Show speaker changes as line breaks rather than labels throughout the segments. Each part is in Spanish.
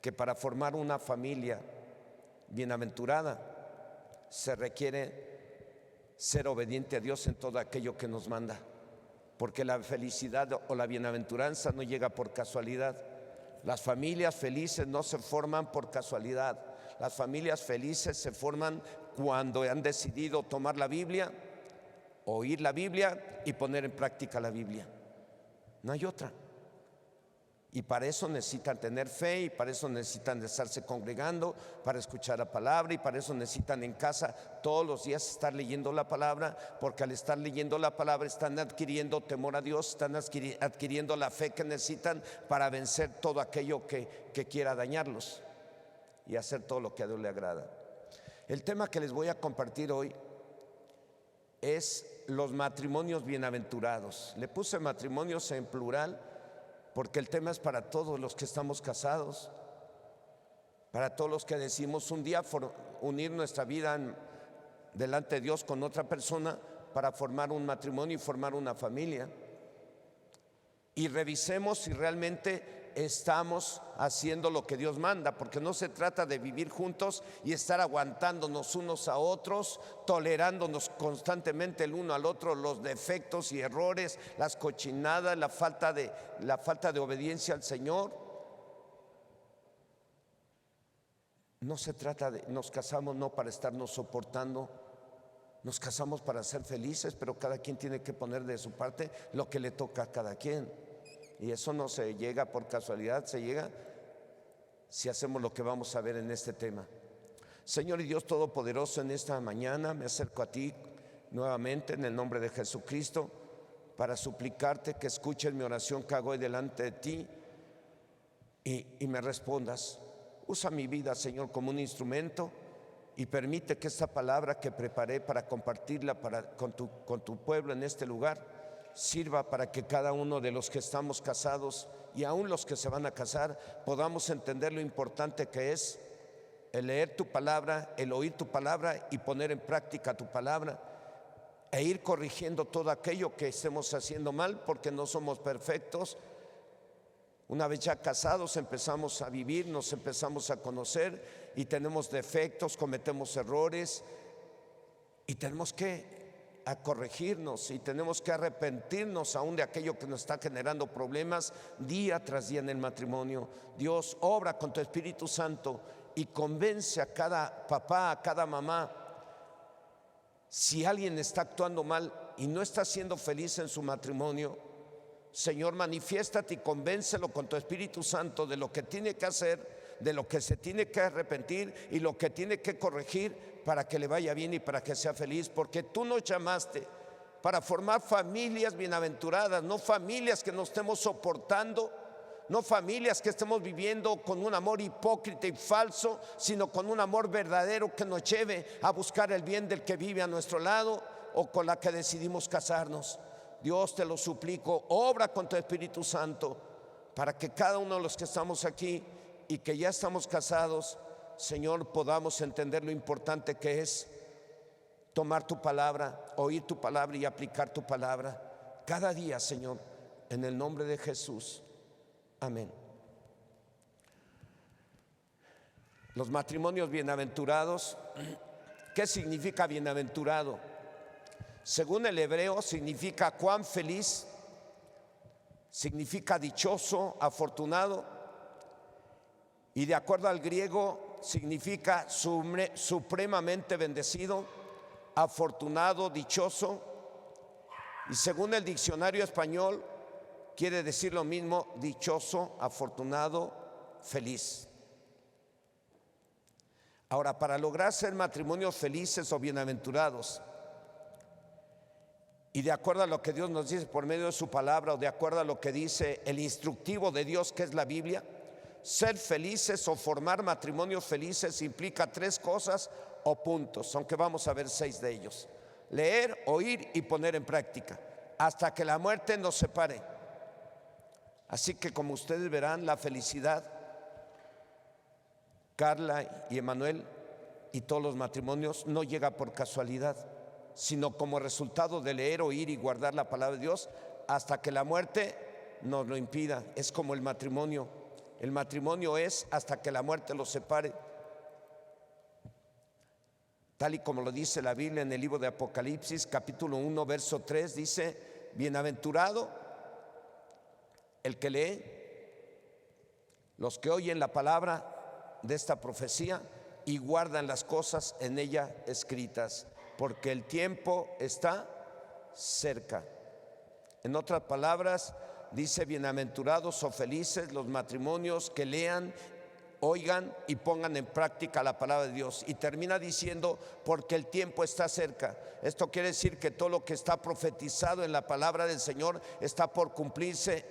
que para formar una familia bienaventurada se requiere ser obediente a Dios en todo aquello que nos manda, porque la felicidad o la bienaventuranza no llega por casualidad. Las familias felices no se forman por casualidad. Las familias felices se forman cuando han decidido tomar la Biblia, oír la Biblia y poner en práctica la Biblia. No hay otra. Y para eso necesitan tener fe, y para eso necesitan estarse congregando, para escuchar la palabra, y para eso necesitan en casa todos los días estar leyendo la palabra, porque al estar leyendo la palabra están adquiriendo temor a Dios, están adquiriendo la fe que necesitan para vencer todo aquello que quiera dañarlos y hacer todo lo que a Dios le agrada. El tema que les voy a compartir hoy es los matrimonios bienaventurados. Le puse matrimonios en plural porque el tema es para todos los que estamos casados, para todos los que decimos un día unir nuestra vida delante de Dios con otra persona para formar un matrimonio y formar una familia. Y revisemos si realmente estamos haciendo lo que Dios manda, porque no se trata de vivir juntos y estar aguantándonos unos a otros, tolerándonos constantemente el uno al otro los defectos y errores, las cochinadas, la falta de obediencia al Señor. No se trata de, nos casamos no para estarnos soportando, nos casamos para ser felices, pero cada quien tiene que poner de su parte lo que le toca a cada quien. Y eso no se llega por casualidad, se llega si hacemos lo que vamos a ver en este tema. Señor y Dios Todopoderoso, en esta mañana me acerco a ti nuevamente en el nombre de Jesucristo para suplicarte que escuches mi oración que hago hoy delante de ti y me respondas. Usa mi vida, Señor, como un instrumento y permite que esta palabra que preparé para compartirla con tu pueblo en este lugar sirva para que cada uno de los que estamos casados y aún los que se van a casar podamos entender lo importante que es el leer tu palabra, el oír tu palabra y poner en práctica tu palabra e ir corrigiendo todo aquello que estemos haciendo mal, porque no somos perfectos. Una vez ya casados empezamos a vivir, nos empezamos a conocer y tenemos defectos, cometemos errores y tenemos que corregirnos y tenemos que arrepentirnos aún de aquello que nos está generando problemas día tras día en el matrimonio. Dios, obra con tu Espíritu Santo y convence a cada papá, a cada mamá. Si alguien está actuando mal y no está siendo feliz en su matrimonio, Señor, manifiéstate y convéncelo con tu Espíritu Santo de lo que tiene que hacer, de lo que se tiene que arrepentir y lo que tiene que corregir para que le vaya bien y para que sea feliz, porque tú nos llamaste para formar familias bienaventuradas, no familias que nos estemos soportando, no familias que estemos viviendo con un amor hipócrita y falso, sino con un amor verdadero que nos lleve a buscar el bien del que vive a nuestro lado o con la que decidimos casarnos. Dios, te lo suplico, obra con tu Espíritu Santo para que cada uno de los que estamos aquí y que ya estamos casados, Señor, podamos entender lo importante que es tomar tu palabra, oír tu palabra y aplicar tu palabra cada día, Señor, en el nombre de Jesús. Amén. Los matrimonios bienaventurados. ¿Qué significa bienaventurado? Según el hebreo significa cuán feliz, significa dichoso, afortunado, y de acuerdo al griego significa supremamente bendecido, afortunado, dichoso, y según el diccionario español quiere decir lo mismo: dichoso, afortunado, feliz. Ahora, para lograr ser matrimonios felices o bienaventurados, y de acuerdo a lo que Dios nos dice por medio de su palabra, o de acuerdo a lo que dice el instructivo de Dios, que es la Biblia, ser felices o formar matrimonios felices implica 3 cosas o puntos, aunque vamos a ver 6 de ellos: leer, oír y poner en práctica, hasta que la muerte nos separe. Así que, como ustedes verán, la felicidad, Carla y Emanuel y todos los matrimonios, no llega por casualidad, sino como resultado de leer, oír y guardar la palabra de Dios hasta que la muerte nos lo impida. Es como el matrimonio. El matrimonio es hasta que la muerte los separe. Tal y como lo dice la Biblia en el libro de Apocalipsis, capítulo 1, verso 3, dice: bienaventurado el que lee, los que oyen la palabra de esta profecía y guardan las cosas en ella escritas, porque el tiempo está cerca. En otras palabras, dice: bienaventurados o felices los matrimonios que lean, oigan y pongan en práctica la palabra de Dios. Y termina diciendo: porque el tiempo está cerca. Esto quiere decir que todo lo que está profetizado en la palabra del Señor está por cumplirse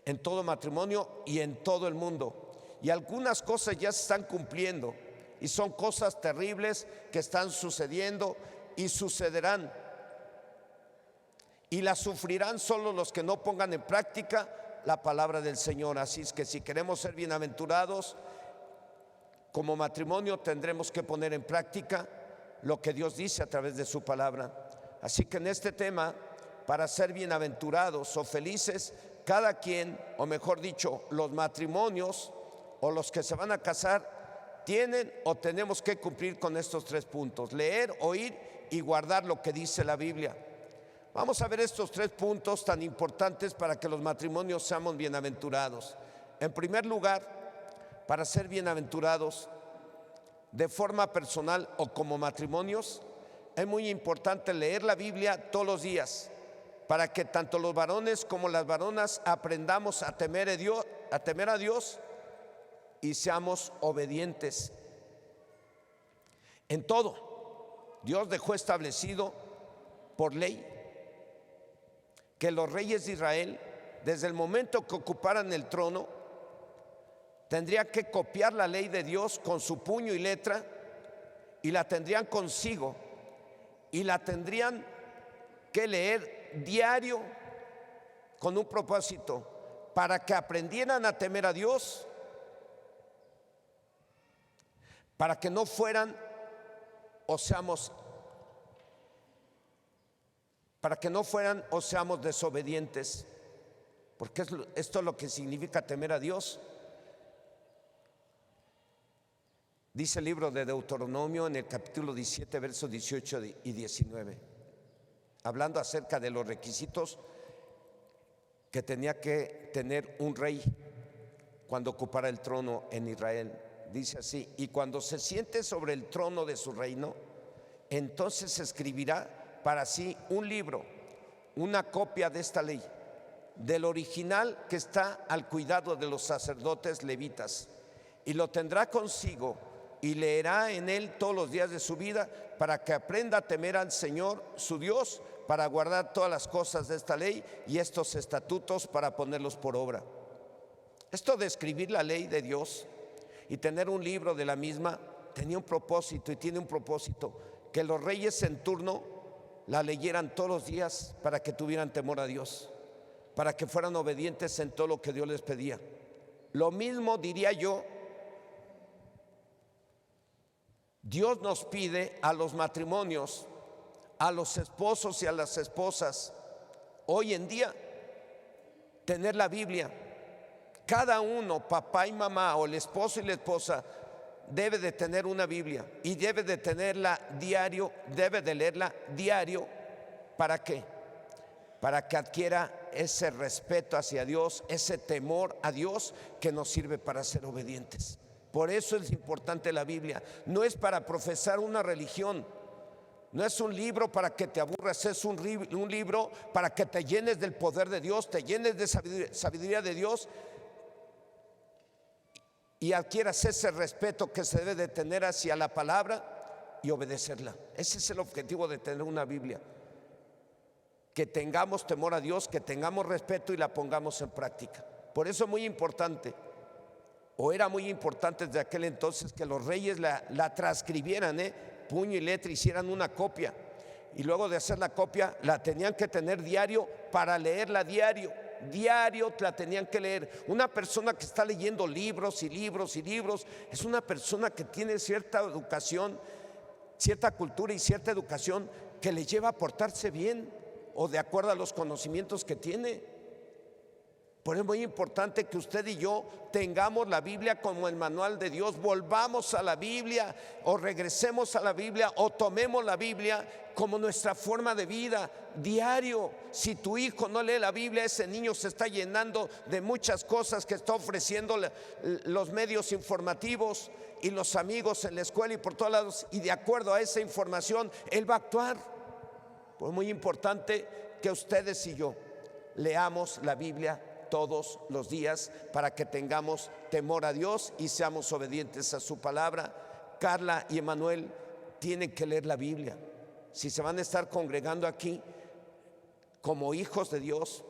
en todo matrimonio y en todo el mundo. Y algunas cosas ya se están cumpliendo, y son cosas terribles que están sucediendo y sucederán, y las sufrirán solo los que no pongan en práctica la palabra del Señor. Así es que si queremos ser bienaventurados como matrimonio, tendremos que poner en práctica lo que Dios dice a través de su palabra. Así que en este tema, para ser bienaventurados o felices, cada quien, o mejor dicho, los matrimonios o los que se van a casar, tienen o tenemos que cumplir con estos 3 puntos: leer, oír y guardar lo que dice la Biblia. Vamos a ver estos 3 puntos tan importantes para que los matrimonios seamos bienaventurados. En primer lugar, para ser bienaventurados de forma personal o como matrimonios, es muy importante leer la Biblia todos los días, para que tanto los varones como las varonas aprendamos a temer a Dios y seamos obedientes en todo. Dios dejó establecido por ley que los reyes de Israel, desde el momento que ocuparan el trono, tendrían que copiar la ley de Dios con su puño y letra, y la tendrían consigo, y la tendrían que leer diario con un propósito: para que aprendieran a temer a Dios, para que no fueran o seamos desobedientes, porque esto es lo que significa temer a Dios. Dice el libro de Deuteronomio en el capítulo 17, versos 18 y 19, hablando acerca de los requisitos que tenía que tener un rey cuando ocupara el trono en Israel. Dice así: y cuando se siente sobre el trono de su reino, entonces escribirá para sí un libro, una copia de esta ley, del original que está al cuidado de los sacerdotes levitas, y lo tendrá consigo y leerá en él todos los días de su vida, para que aprenda a temer al Señor su Dios, para guardar todas las cosas de esta ley y estos estatutos, para ponerlos por obra. Esto de escribir la ley de Dios y tener un libro de la misma tenía un propósito, y tiene un propósito: que los reyes en turno la leyeran todos los días, para que tuvieran temor a Dios, para que fueran obedientes en todo lo que Dios les pedía. Lo mismo diría yo, Dios nos pide a los matrimonios, a los esposos y a las esposas, hoy en día, tener la Biblia. Cada uno, papá y mamá, o el esposo y la esposa, debe de tener una Biblia, y debe de tenerla diario, debe de leerla diario. ¿Para qué? Para que adquiera ese respeto hacia Dios, ese temor a Dios que nos sirve para ser obedientes. Por eso es importante la Biblia. No es para profesar una religión, no es un libro para que te aburras, es un libro para que te llenes del poder de Dios, te llenes de sabiduría de Dios, y adquieras ese respeto que se debe de tener hacia la palabra y obedecerla. Ese es el objetivo de tener una Biblia: que tengamos temor a Dios, que tengamos respeto y la pongamos en práctica. Por eso es muy importante, o era muy importante desde aquel entonces, que los reyes la transcribieran, puño y letra, hicieran una copia, y luego de hacer la copia la tenían que tener diario para leerla diario la tenían que leer. Una persona que está leyendo libros y libros y libros es una persona que tiene cierta educación, cierta cultura y cierta educación que le lleva a portarse bien o de acuerdo a los conocimientos que tiene. Por eso es muy importante que usted y yo tengamos la Biblia como el manual de Dios, volvamos a la Biblia o regresemos a la Biblia o tomemos la Biblia como nuestra forma de vida diario. Si tu hijo no lee la Biblia, ese niño se está llenando de muchas cosas que está ofreciendo los medios informativos y los amigos en la escuela y por todos lados, y de acuerdo a esa información él va a actuar. Pues muy importante que ustedes y yo leamos la Biblia todos los días para que tengamos temor a Dios y seamos obedientes a su palabra. Carla y Emanuel tienen que leer la Biblia. Si se van a estar congregando aquí como hijos de Dios,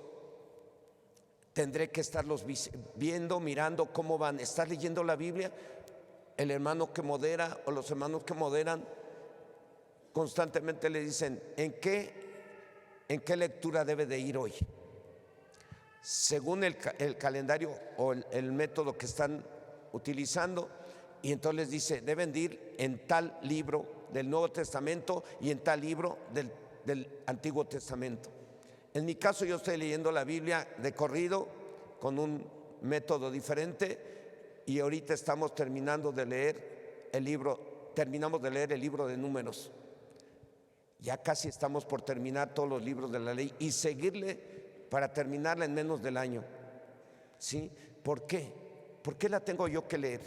tendré que estarlos viendo, mirando cómo van. ¿Estar leyendo la Biblia? El hermano que modera o los hermanos que moderan constantemente le dicen: ¿en qué lectura debe de ir hoy? Según el calendario o el método que están utilizando, y entonces les dice: deben de ir en tal libro del Nuevo Testamento y en tal libro del Antiguo Testamento. En mi caso, yo estoy leyendo la Biblia de corrido con un método diferente, y ahorita estamos terminamos de leer el libro de Números. Ya casi estamos por terminar todos los libros de la ley y seguirle para terminarla en menos del año. ¿Sí? ¿Por qué? ¿Por qué la tengo yo que leer?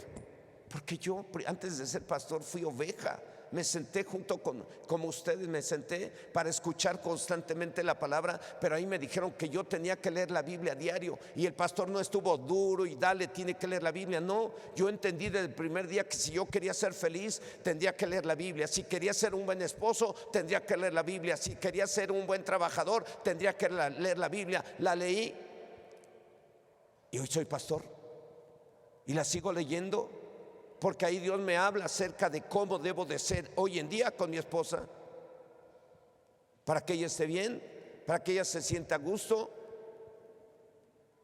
Porque yo antes de ser pastor fui oveja. Me senté junto como ustedes, me senté para escuchar constantemente la palabra, pero ahí me dijeron que yo tenía que leer la Biblia a diario, y el pastor no estuvo duro y dale, tiene que leer la Biblia. No, yo entendí desde el primer día que si yo quería ser feliz, tendría que leer la Biblia. Si quería ser un buen esposo, tendría que leer la Biblia. Si quería ser un buen trabajador, tendría que leer la Biblia. La leí y hoy soy pastor y la sigo leyendo, porque ahí Dios me habla acerca de cómo debo de ser hoy en día con mi esposa, para que ella esté bien, para que ella se sienta a gusto,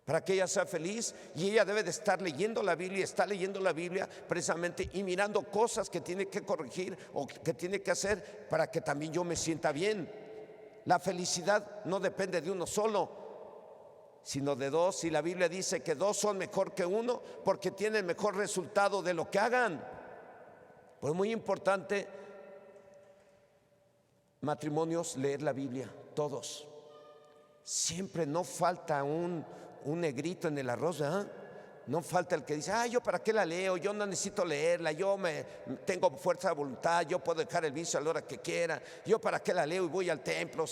para que ella sea feliz. Y ella debe de estar leyendo la Biblia, está leyendo la Biblia precisamente y mirando cosas que tiene que corregir o que tiene que hacer para que también yo me sienta bien. La felicidad no depende de uno solo, sino de dos, y la Biblia dice que dos son mejor que uno porque tienen mejor resultado de lo que hagan. Pues muy importante, matrimonios, leer la Biblia, todos. Siempre no falta un negrito en el arroz, ¿eh? No falta el que dice: yo para qué la leo, yo no necesito leerla, yo tengo fuerza de voluntad, yo puedo dejar el vicio a la hora que quiera, yo para qué la leo y voy al templo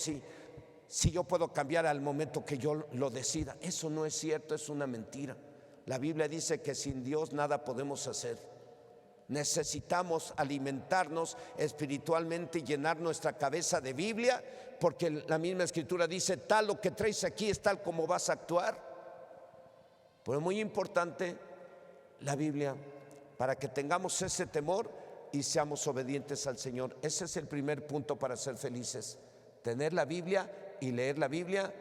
si yo puedo cambiar al momento que yo lo decida. Eso no es cierto, es una mentira. La Biblia dice que sin Dios nada podemos hacer. Necesitamos alimentarnos espiritualmente y llenar nuestra cabeza de Biblia, porque la misma Escritura dice: tal lo que traes aquí es tal como vas a actuar. Pues es muy importante la Biblia para que tengamos ese temor y seamos obedientes al Señor. Ese es el primer punto para ser felices: tener la Biblia y leer la Biblia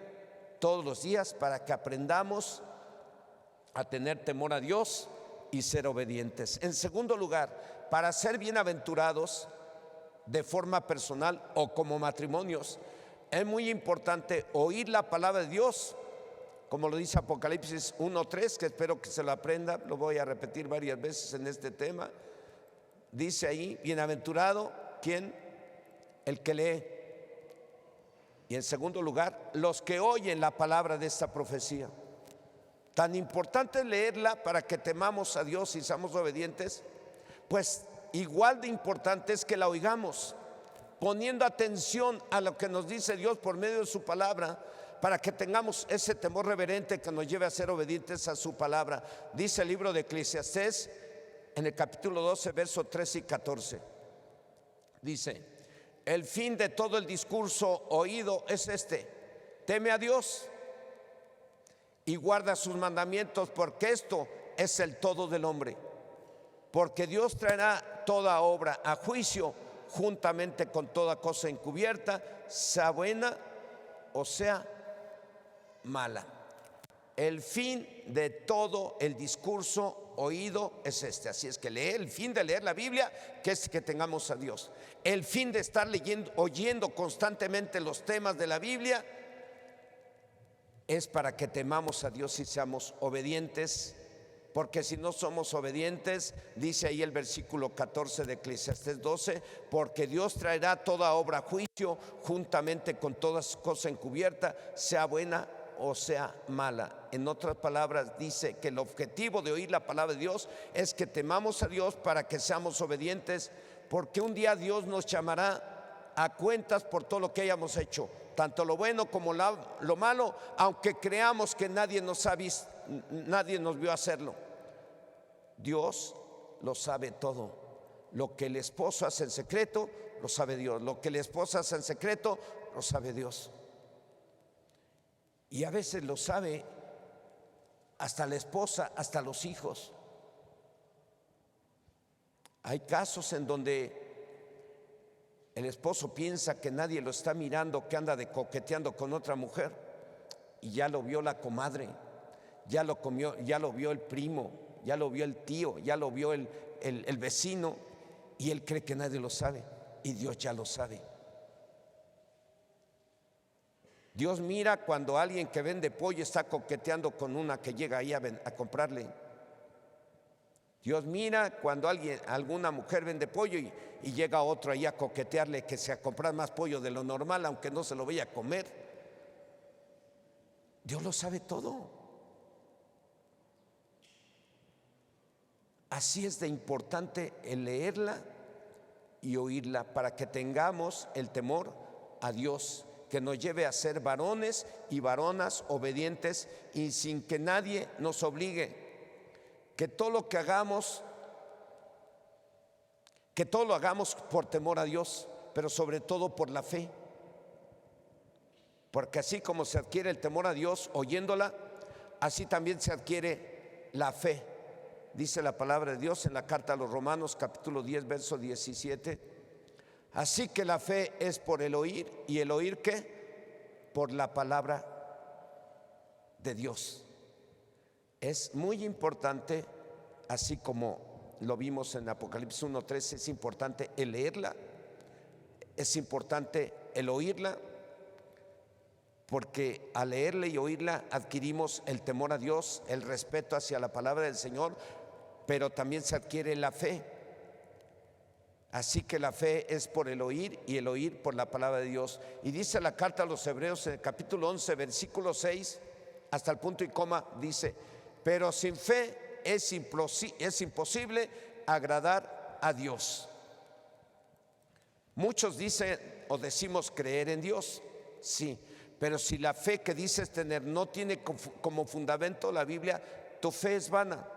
todos los días para que aprendamos a tener temor a Dios y ser obedientes. En segundo lugar, para ser bienaventurados de forma personal o como matrimonios, es muy importante oír la palabra de Dios, como lo dice Apocalipsis 1:3, que espero que se lo aprenda, lo voy a repetir varias veces en este tema. Dice ahí: bienaventurado, ¿quién? El que lee. Y en segundo lugar, los que oyen la palabra de esta profecía. Tan importante es leerla para que temamos a Dios y seamos obedientes, pues igual de importante es que la oigamos, poniendo atención a lo que nos dice Dios por medio de su palabra, para que tengamos ese temor reverente que nos lleve a ser obedientes a su palabra. Dice el libro de Eclesiastés en el capítulo 12, versos 13 y 14. Dice: el fin de todo el discurso oído es este: teme a Dios y guarda sus mandamientos, porque esto es el todo del hombre. Porque Dios traerá toda obra a juicio, juntamente con toda cosa encubierta, sea buena o sea mala. El fin de todo el discurso oído es este. Así es que el fin de leer la Biblia, que es que tengamos a Dios. El fin de estar oyendo constantemente los temas de la Biblia, es para que temamos a Dios y seamos obedientes, porque si no somos obedientes, dice ahí el versículo 14 de Eclesiastés 12, porque Dios traerá toda obra a juicio juntamente con toda cosa encubierta, sea buena o sea mala. En otras palabras, dice que el objetivo de oír la palabra de Dios es que temamos a Dios para que seamos obedientes, porque un día Dios nos llamará a cuentas por todo lo que hayamos hecho, tanto lo bueno como lo malo, aunque creamos que nadie nos ha visto, nadie nos vio hacerlo. Dios lo sabe todo. Lo que el esposo hace en secreto, lo sabe Dios. Lo que la esposa hace en secreto, lo sabe Dios. Y a veces lo sabe hasta la esposa, hasta los hijos. Hay casos en donde el esposo piensa que nadie lo está mirando, que anda coqueteando con otra mujer, y ya lo vio la comadre, ya lo vio el primo, ya lo vio el tío, ya lo vio el vecino, y él cree que nadie lo sabe, y Dios ya lo sabe. Dios mira cuando alguien que vende pollo está coqueteando con una que llega ahí a comprarle. Dios mira cuando alguna mujer vende pollo y llega otro ahí a coquetearle, que se a comprar más pollo de lo normal, aunque no se lo vaya a comer. Dios lo sabe todo. Así es de importante el leerla y oírla para que tengamos el temor a Dios, que nos lleve a ser varones y varonas obedientes y sin que nadie nos obligue. Que todo lo que hagamos, que todo lo hagamos por temor a Dios, pero sobre todo por la fe. Porque así como se adquiere el temor a Dios oyéndola, así también se adquiere la fe. Dice la palabra de Dios en la carta a los Romanos, capítulo 10, verso 17. Así que la fe es por el oír, ¿y el oír qué? Por la palabra de Dios. Es muy importante, así como lo vimos en Apocalipsis 1:13, es importante el leerla, es importante el oírla, porque al leerla y oírla adquirimos el temor a Dios, el respeto hacia la palabra del Señor, pero también se adquiere la fe. Así que la fe es por el oír y el oír por la palabra de Dios. Y dice la carta a los Hebreos en el capítulo 11, versículo 6, hasta el punto y coma, dice: pero sin fe es imposible agradar a Dios. Muchos dicen o decimos creer en Dios, sí, pero si la fe que dices tener no tiene como fundamento la Biblia, tu fe es vana.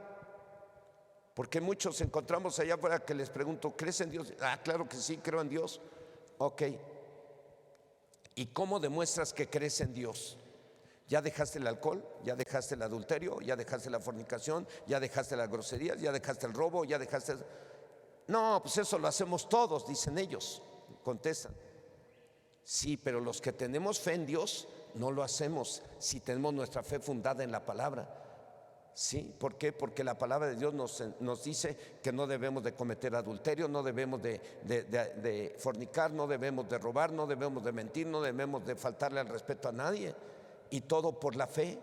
Porque muchos encontramos allá afuera que les pregunto: ¿crees en Dios? Ah, claro que sí, creo en Dios. Ok. ¿Y cómo demuestras que crees en Dios? ¿Ya dejaste el alcohol? ¿Ya dejaste el adulterio? ¿Ya dejaste la fornicación? ¿Ya dejaste las groserías? ¿Ya dejaste el robo? ¿Ya dejaste? No, pues eso lo hacemos todos, dicen ellos, contestan. Sí, pero los que tenemos fe en Dios no lo hacemos si tenemos nuestra fe fundada en la palabra. Sí, ¿por qué? Porque la palabra de Dios nos dice que no debemos de cometer adulterio, no debemos de fornicar, no debemos de robar, no debemos de mentir, no debemos de faltarle al respeto a nadie, y todo por la fe.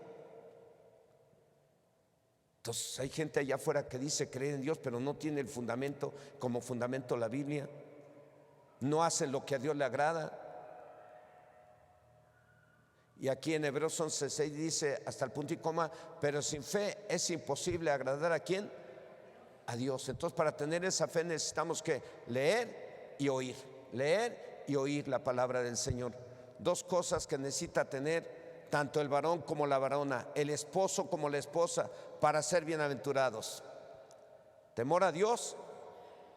Entonces hay gente allá afuera que dice creer en Dios, pero no tiene el fundamento como fundamento la Biblia, no hace lo que a Dios le agrada. Y aquí en Hebreos 11:6 dice hasta el punto y coma: pero sin fe es imposible agradar ¿a quién? A Dios. Entonces, para tener esa fe necesitamos que leer y oír la palabra del Señor. Dos cosas que necesita tener tanto el varón como la varona, el esposo como la esposa, para ser bienaventurados: temor a Dios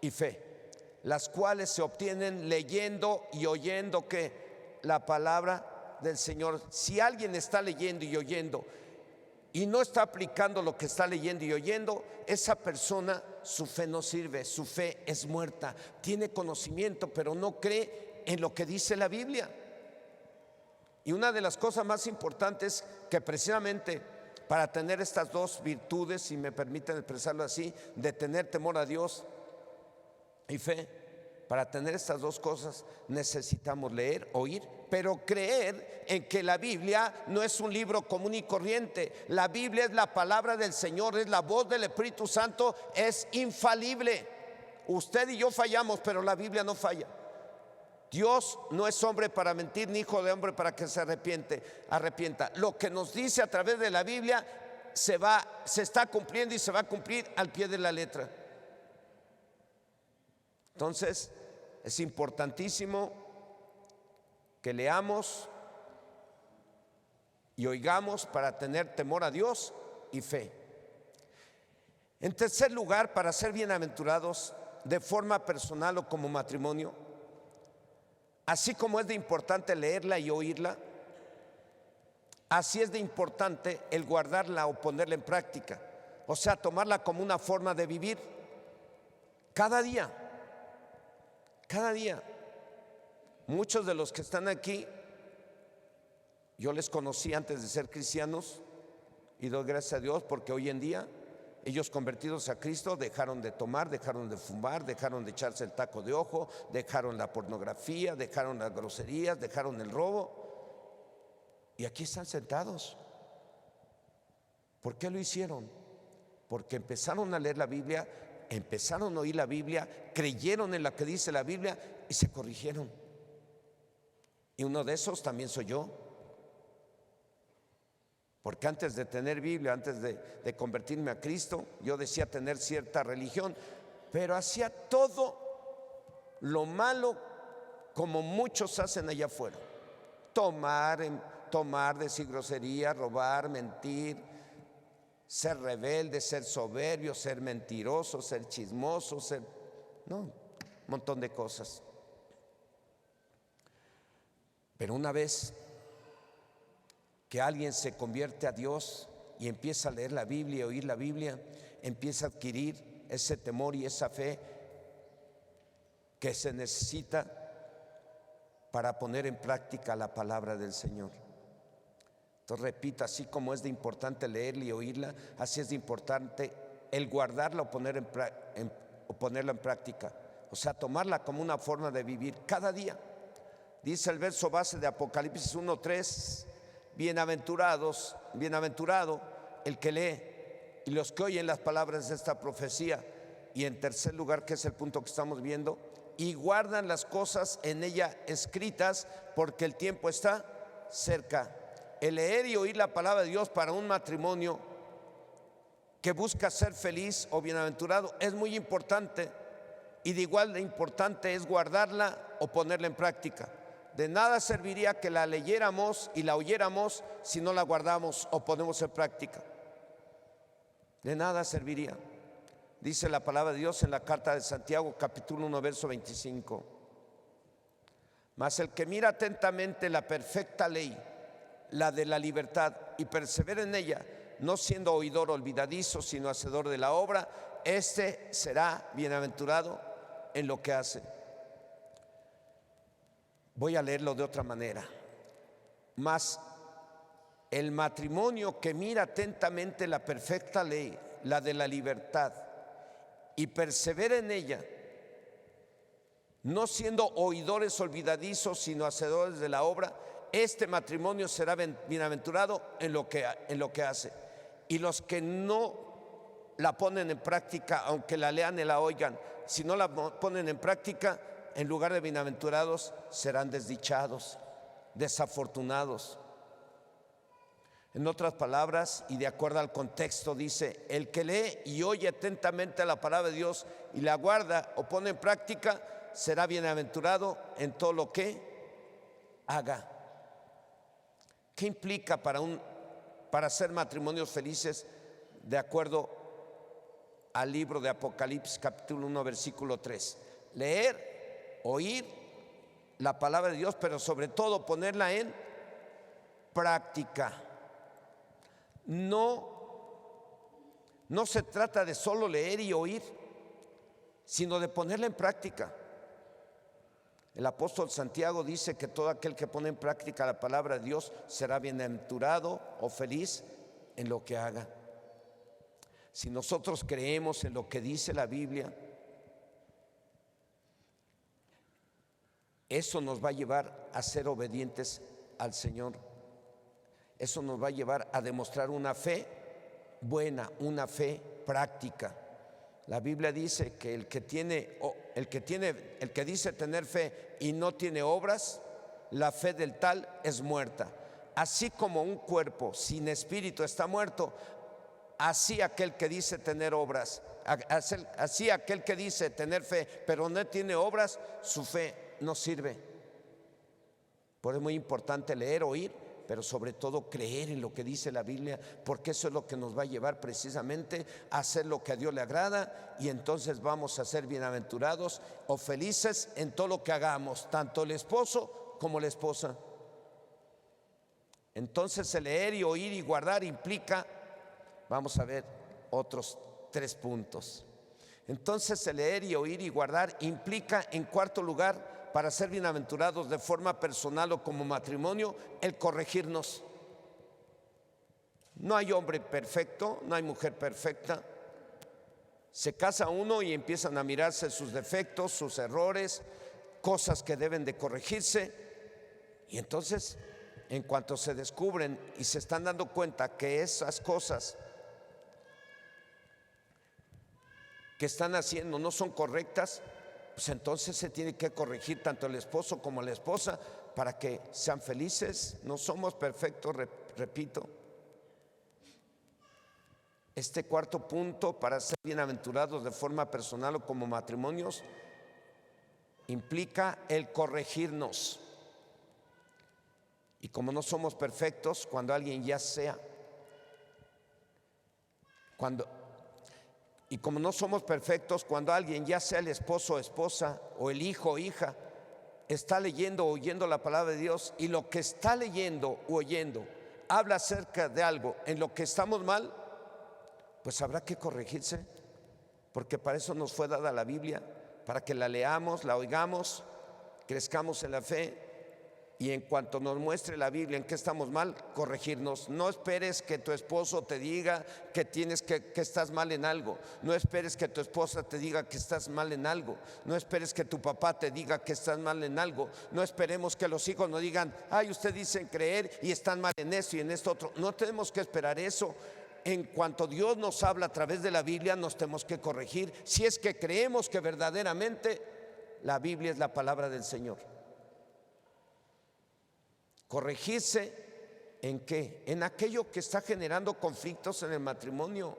y fe, las cuales se obtienen leyendo y oyendo ¿qué? La palabra del Señor. Si alguien está leyendo y oyendo y no está aplicando lo que está leyendo y oyendo, esa persona, su fe no sirve, su fe es muerta. Tiene conocimiento, pero no cree en lo que dice la Biblia. Y una de las cosas más importantes, que precisamente para tener estas dos virtudes, si me permiten expresarlo así, de tener temor a Dios y fe, Para tener estas dos cosas necesitamos leer, oír, pero creer en que la Biblia no es un libro común y corriente. La Biblia es la palabra del Señor, es la voz del Espíritu Santo, es infalible. Usted y yo fallamos, pero la Biblia no falla. Dios no es hombre para mentir, ni hijo de hombre para que se arrepienta. Lo que nos dice a través de la Biblia se está cumpliendo y se va a cumplir al pie de la letra. Entonces, es importantísimo que leamos y oigamos para tener temor a Dios y fe. En tercer lugar, para ser bienaventurados de forma personal o como matrimonio, así como es de importante leerla y oírla, así es de importante el guardarla o ponerla en práctica, o sea, tomarla como una forma de vivir cada día. Cada día. Muchos de los que están aquí, yo les conocí antes de ser cristianos y doy gracias a Dios porque hoy en día ellos convertidos a Cristo dejaron de tomar, dejaron de fumar, dejaron de echarse el taco de ojo, dejaron la pornografía, dejaron las groserías, dejaron el robo y aquí están sentados. ¿Por qué lo hicieron? Porque empezaron a leer la Biblia, empezaron a oír la Biblia, creyeron en lo que dice la Biblia y se corrigieron. Y uno de esos también soy yo. Porque antes de tener Biblia, antes de convertirme a Cristo, yo decía tener cierta religión, pero hacía todo lo malo como muchos hacen allá afuera. Tomar, decir grosería, robar, mentir, ser rebelde, ser soberbio, ser mentiroso, ser chismoso, un montón de cosas. Pero una vez que alguien se convierte a Dios y empieza a leer la Biblia, oír la Biblia, empieza a adquirir ese temor y esa fe que se necesita para poner en práctica la palabra del Señor. Entonces repito, así como es de importante leerla y oírla, así es de importante el guardarla o ponerla en práctica. O sea, tomarla como una forma de vivir cada día. Dice el verso base de Apocalipsis 1:3, bienaventurado el que lee y los que oyen las palabras de esta profecía. Y en tercer lugar, que es el punto que estamos viendo, y guardan las cosas en ella escritas, porque el tiempo está cerca. El leer y oír la palabra de Dios para un matrimonio que busca ser feliz o bienaventurado es muy importante, y de igual de importante es guardarla o ponerla en práctica. De nada serviría que la leyéramos y la oyéramos si no la guardamos o ponemos en práctica. De nada serviría. Dice la palabra de Dios en la carta de Santiago, capítulo 1, verso 25. Mas el que mira atentamente la perfecta ley, la de la libertad, y persevera en ella, no siendo oidor olvidadizo, sino hacedor de la obra, este será bienaventurado en lo que hace. Voy a leerlo de otra manera. Mas el matrimonio que mira atentamente la perfecta ley, la de la libertad, y persevera en ella, no siendo oidores olvidadizos, sino hacedores de la obra, este matrimonio será bienaventurado en lo que hace. Y los que no la ponen en práctica, aunque la lean y la oigan, si no la ponen en práctica, en lugar de bienaventurados serán desdichados, desafortunados. En otras palabras, y de acuerdo al contexto, dice: el que lee y oye atentamente la palabra de Dios y la guarda o pone en práctica, será bienaventurado en todo lo que haga. ¿Qué implica para ser matrimonios felices de acuerdo al libro de Apocalipsis capítulo 1 versículo 3? Leer, oír la palabra de Dios, pero sobre todo ponerla en práctica. No se trata de solo leer y oír, sino de ponerla en práctica. El apóstol Santiago dice que todo aquel que pone en práctica la palabra de Dios será bienaventurado o feliz en lo que haga. Si nosotros creemos en lo que dice la Biblia, Eso nos va a llevar a ser obedientes al Señor. Eso nos va a llevar a demostrar una fe buena, una fe práctica. La Biblia dice que el que dice tener fe y no tiene obras, la fe del tal es muerta. Así como un cuerpo sin espíritu está muerto, así aquel que dice tener obras, así aquel que dice tener fe, pero no tiene obras, su fe no sirve. Por eso es muy importante leer, oír, pero sobre todo creer en lo que dice la Biblia, porque eso es lo que nos va a llevar precisamente a hacer lo que a Dios le agrada, y entonces vamos a ser bienaventurados o felices en todo lo que hagamos, tanto el esposo como la esposa. Entonces el leer y oír y guardar implica, vamos a ver otros 3 puntos. Entonces el leer y oír y guardar implica, en cuarto lugar, para ser bienaventurados de forma personal o como matrimonio, el corregirnos. No hay hombre perfecto, no hay mujer perfecta. Se casa uno y empiezan a mirarse sus defectos, sus errores, cosas que deben de corregirse, y entonces, en cuanto se descubren y se están dando cuenta que esas cosas que están haciendo no son correctas, pues entonces se tiene que corregir tanto el esposo como la esposa para que sean felices. No somos perfectos, repito. Este cuarto punto, para ser bienaventurados de forma personal o como matrimonios, implica el corregirnos. Y como no somos perfectos, cuando alguien ya sea, como no somos perfectos, cuando alguien, ya sea el esposo o esposa, o el hijo o hija, está leyendo o oyendo la palabra de Dios, y lo que está leyendo o oyendo habla acerca de algo en lo que estamos mal, pues habrá que corregirse, porque para eso nos fue dada la Biblia, para que la leamos, la oigamos, crezcamos en la fe. Y en cuanto nos muestre la Biblia en qué estamos mal, corregirnos. No esperes que tu esposo te diga que estás mal en algo. No esperes que tu esposa te diga que estás mal en algo. No esperes que tu papá te diga que estás mal en algo. No esperemos que los hijos nos digan, ay, ustedes dicen creer y están mal en esto y en esto otro. No tenemos que esperar eso. En cuanto Dios nos habla a través de la Biblia, nos tenemos que corregir, si es que creemos que verdaderamente la Biblia es la palabra del Señor. Corregirse ¿en qué? En aquello que está generando conflictos en el matrimonio.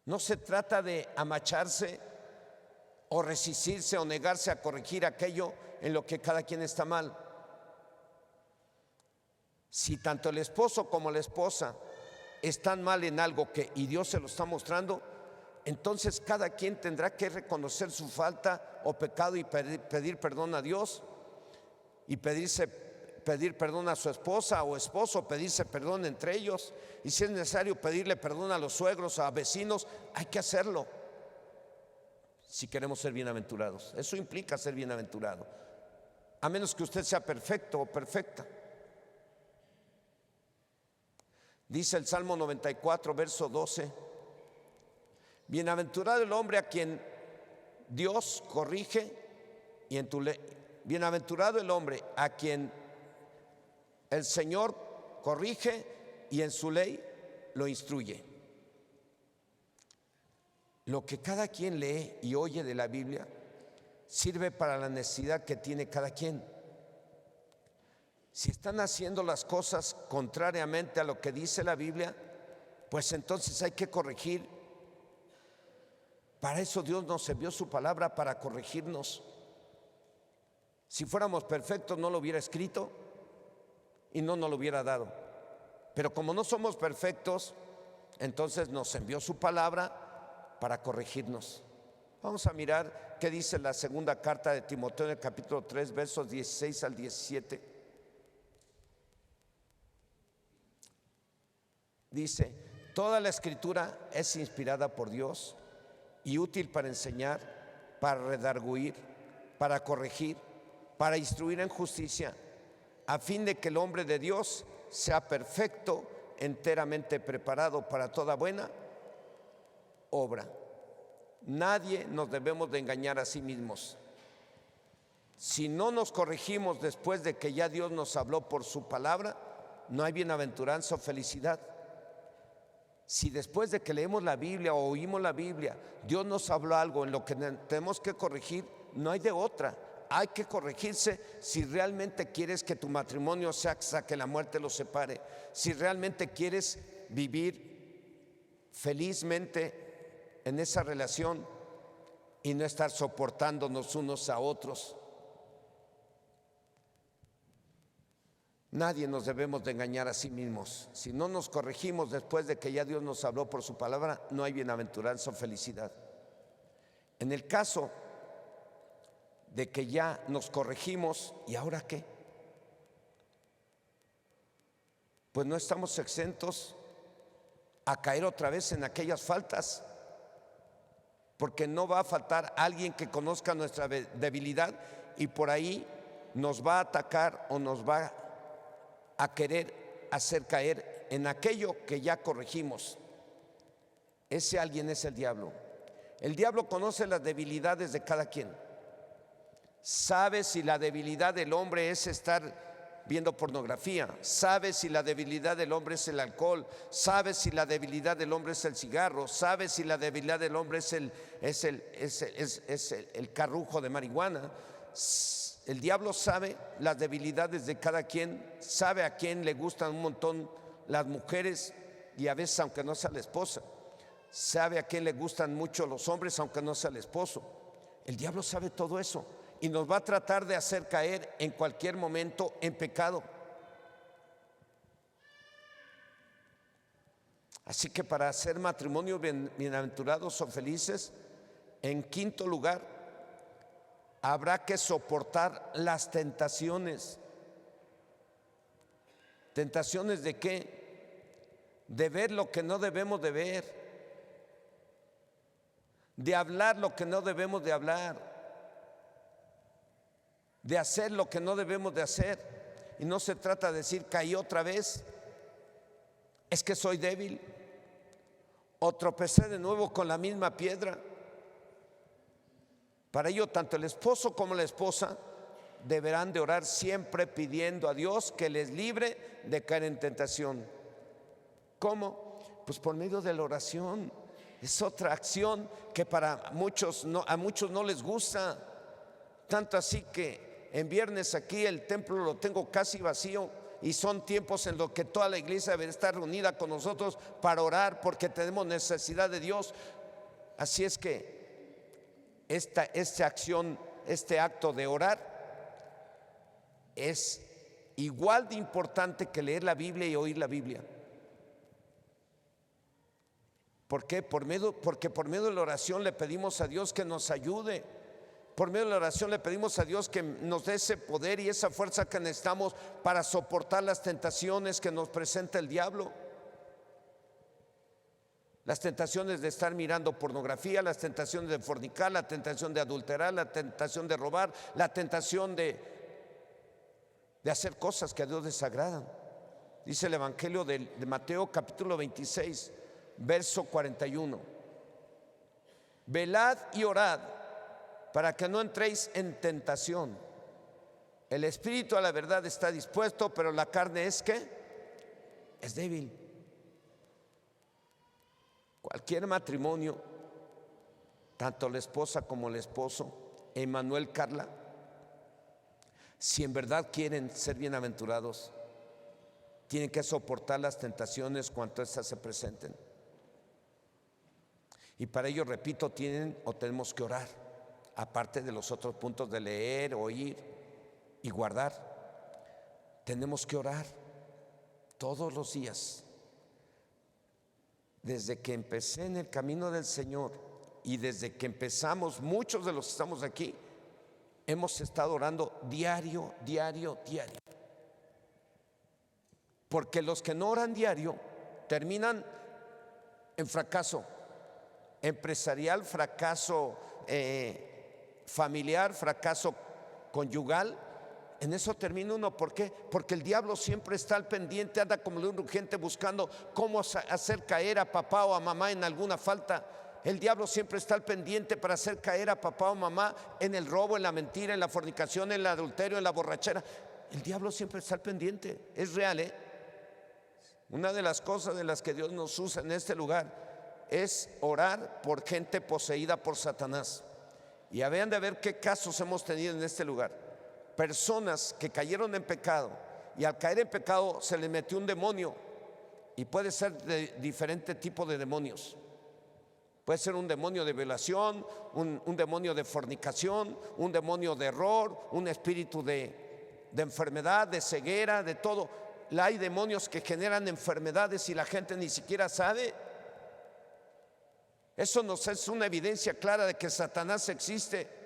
No se trata de amacharse o resistirse o negarse a corregir aquello en lo que cada quien está mal. Si tanto el esposo como la esposa están mal en algo y Dios se lo está mostrando, entonces cada quien tendrá que reconocer su falta o pecado y pedir perdón a Dios, y pedir perdón a su esposa o esposo, pedirse perdón entre ellos, y si es necesario pedirle perdón a los suegros, a vecinos, hay que hacerlo si queremos ser bienaventurados. Eso implica ser bienaventurado, a menos que usted sea perfecto o perfecta. Dice el Salmo 94, verso 12: bienaventurado el hombre a quien Dios corrige y en tu ley. Bienaventurado el hombre a quien el Señor corrige y en su ley lo instruye. Lo que cada quien lee y oye de la Biblia sirve para la necesidad que tiene cada quien. Si están haciendo las cosas contrariamente a lo que dice la Biblia, pues entonces hay que corregir. Para eso Dios nos envió su palabra, para corregirnos. Si fuéramos perfectos no lo hubiera escrito y no nos lo hubiera dado. Pero como no somos perfectos, entonces nos envió su palabra para corregirnos. Vamos a mirar qué dice la segunda carta de Timoteo en el capítulo 3, versos 16 al 17. Dice: toda la escritura es inspirada por Dios y útil para enseñar, para redarguir, para corregir, para instruir en justicia, a fin de que el hombre de Dios sea perfecto, enteramente preparado para toda buena obra. Nadie nos debemos de engañar a sí mismos. Si no nos corregimos después de que ya Dios nos habló por su palabra, no hay bienaventuranza o felicidad. Si después de que leemos la Biblia o oímos la Biblia, Dios nos habló algo en lo que tenemos que corregir, no hay de otra. Hay que corregirse si realmente quieres que tu matrimonio sea hasta que la muerte los separe. Si realmente quieres vivir felizmente en esa relación y no estar soportándonos unos a otros. Nadie nos debemos de engañar a sí mismos. Si no nos corregimos después de que ya Dios nos habló por su palabra, no hay bienaventuranza o felicidad. En el caso de que ya nos corregimos, ¿y ahora qué? Pues no estamos exentos a caer otra vez en aquellas faltas, porque no va a faltar alguien que conozca nuestra debilidad y por ahí nos va a atacar o nos va a querer hacer caer en aquello que ya corregimos. Ese alguien es el diablo. El diablo conoce las debilidades de cada quien. Sabe si la debilidad del hombre es estar viendo pornografía, sabe si la debilidad del hombre es el alcohol, sabe si la debilidad del hombre es el cigarro, sabe si la debilidad del hombre es el carrujo de marihuana. El diablo sabe las debilidades de cada quien, sabe a quién le gustan un montón las mujeres y a veces aunque no sea la esposa, sabe a quién le gustan mucho los hombres aunque no sea el esposo. El diablo sabe todo eso y nos va a tratar de hacer caer en cualquier momento en pecado. Así que para hacer matrimonios bienaventurados o felices, en quinto lugar, habrá que soportar las tentaciones. ¿Tentaciones de qué? De ver lo que no debemos de ver, de hablar lo que no debemos de hablar, de hacer lo que no debemos de hacer. Y no se trata de decir caí otra vez, es que soy débil, o tropecé de nuevo con la misma piedra. Para ello, tanto el esposo como la esposa deberán de orar siempre pidiendo a Dios que les libre de caer en tentación. ¿Cómo? Pues por medio de la oración. Es otra acción que para muchos a muchos no les gusta. Tanto así que en viernes aquí el templo lo tengo casi vacío y son tiempos en los que toda la iglesia debe estar reunida con nosotros para orar porque tenemos necesidad de Dios. Así es que esta acción, este acto de orar es igual de importante que leer la Biblia y oír la Biblia. ¿Por qué? Porque por medio de la oración le pedimos a Dios que nos ayude. Por medio de la oración le pedimos a Dios que nos dé ese poder y esa fuerza que necesitamos para soportar las tentaciones que nos presenta el diablo. Las tentaciones de estar mirando pornografía, las tentaciones de fornicar, la tentación de adulterar, la tentación de robar, la tentación de hacer cosas que a Dios desagradan. Dice el Evangelio de Mateo capítulo 26, verso 41. Velad y orad para que no entréis en tentación. El espíritu a la verdad está dispuesto, pero la carne es ¿qué? Es débil. Cualquier matrimonio, tanto la esposa como el esposo, Emanuel, Carla, si en verdad quieren ser bienaventurados, tienen que soportar las tentaciones cuando éstas se presenten. Y para ello, repito, tenemos que orar, aparte de los otros puntos de leer, oír y guardar. Tenemos que orar todos los días. Desde que empecé en el camino del Señor y desde que empezamos, muchos de los que estamos aquí, hemos estado orando diario. Porque los que no oran diario terminan en fracaso empresarial, fracaso familiar, fracaso conyugal. En eso termina uno. ¿Por qué? Porque el diablo siempre está al pendiente, anda como león rugiente buscando cómo hacer caer a papá o a mamá en alguna falta. El diablo siempre está al pendiente para hacer caer a papá o mamá en el robo, en la mentira, en la fornicación, en el adulterio, en la borrachera. El diablo siempre está al pendiente. Es real, ¿eh? Una de las cosas de las que Dios nos usa en este lugar es orar por gente poseída por Satanás. Y habían de ver qué casos hemos tenido en este lugar. Personas que cayeron en pecado y al caer en pecado se les metió un demonio, y puede ser de diferente tipo de demonios. Puede ser un demonio de violación, un demonio de fornicación, un demonio de error, un espíritu de enfermedad, de ceguera, de todo. Hay demonios que generan enfermedades y la gente ni siquiera sabe. Eso nos es una evidencia clara de que Satanás existe.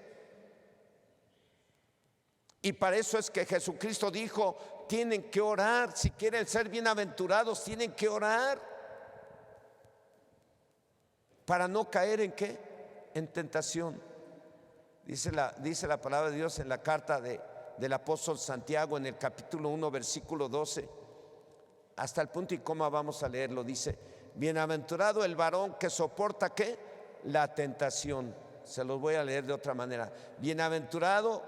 Y para eso es que Jesucristo dijo: tienen que orar, si quieren ser bienaventurados, tienen que orar. Para no caer en ¿qué? En tentación. Dice la palabra de Dios en la carta del apóstol Santiago, en el capítulo 1, versículo 12, hasta el punto y coma vamos a leerlo. Dice: bienaventurado el varón que soporta ¿qué? La tentación. Se los voy a leer de otra manera. Bienaventurada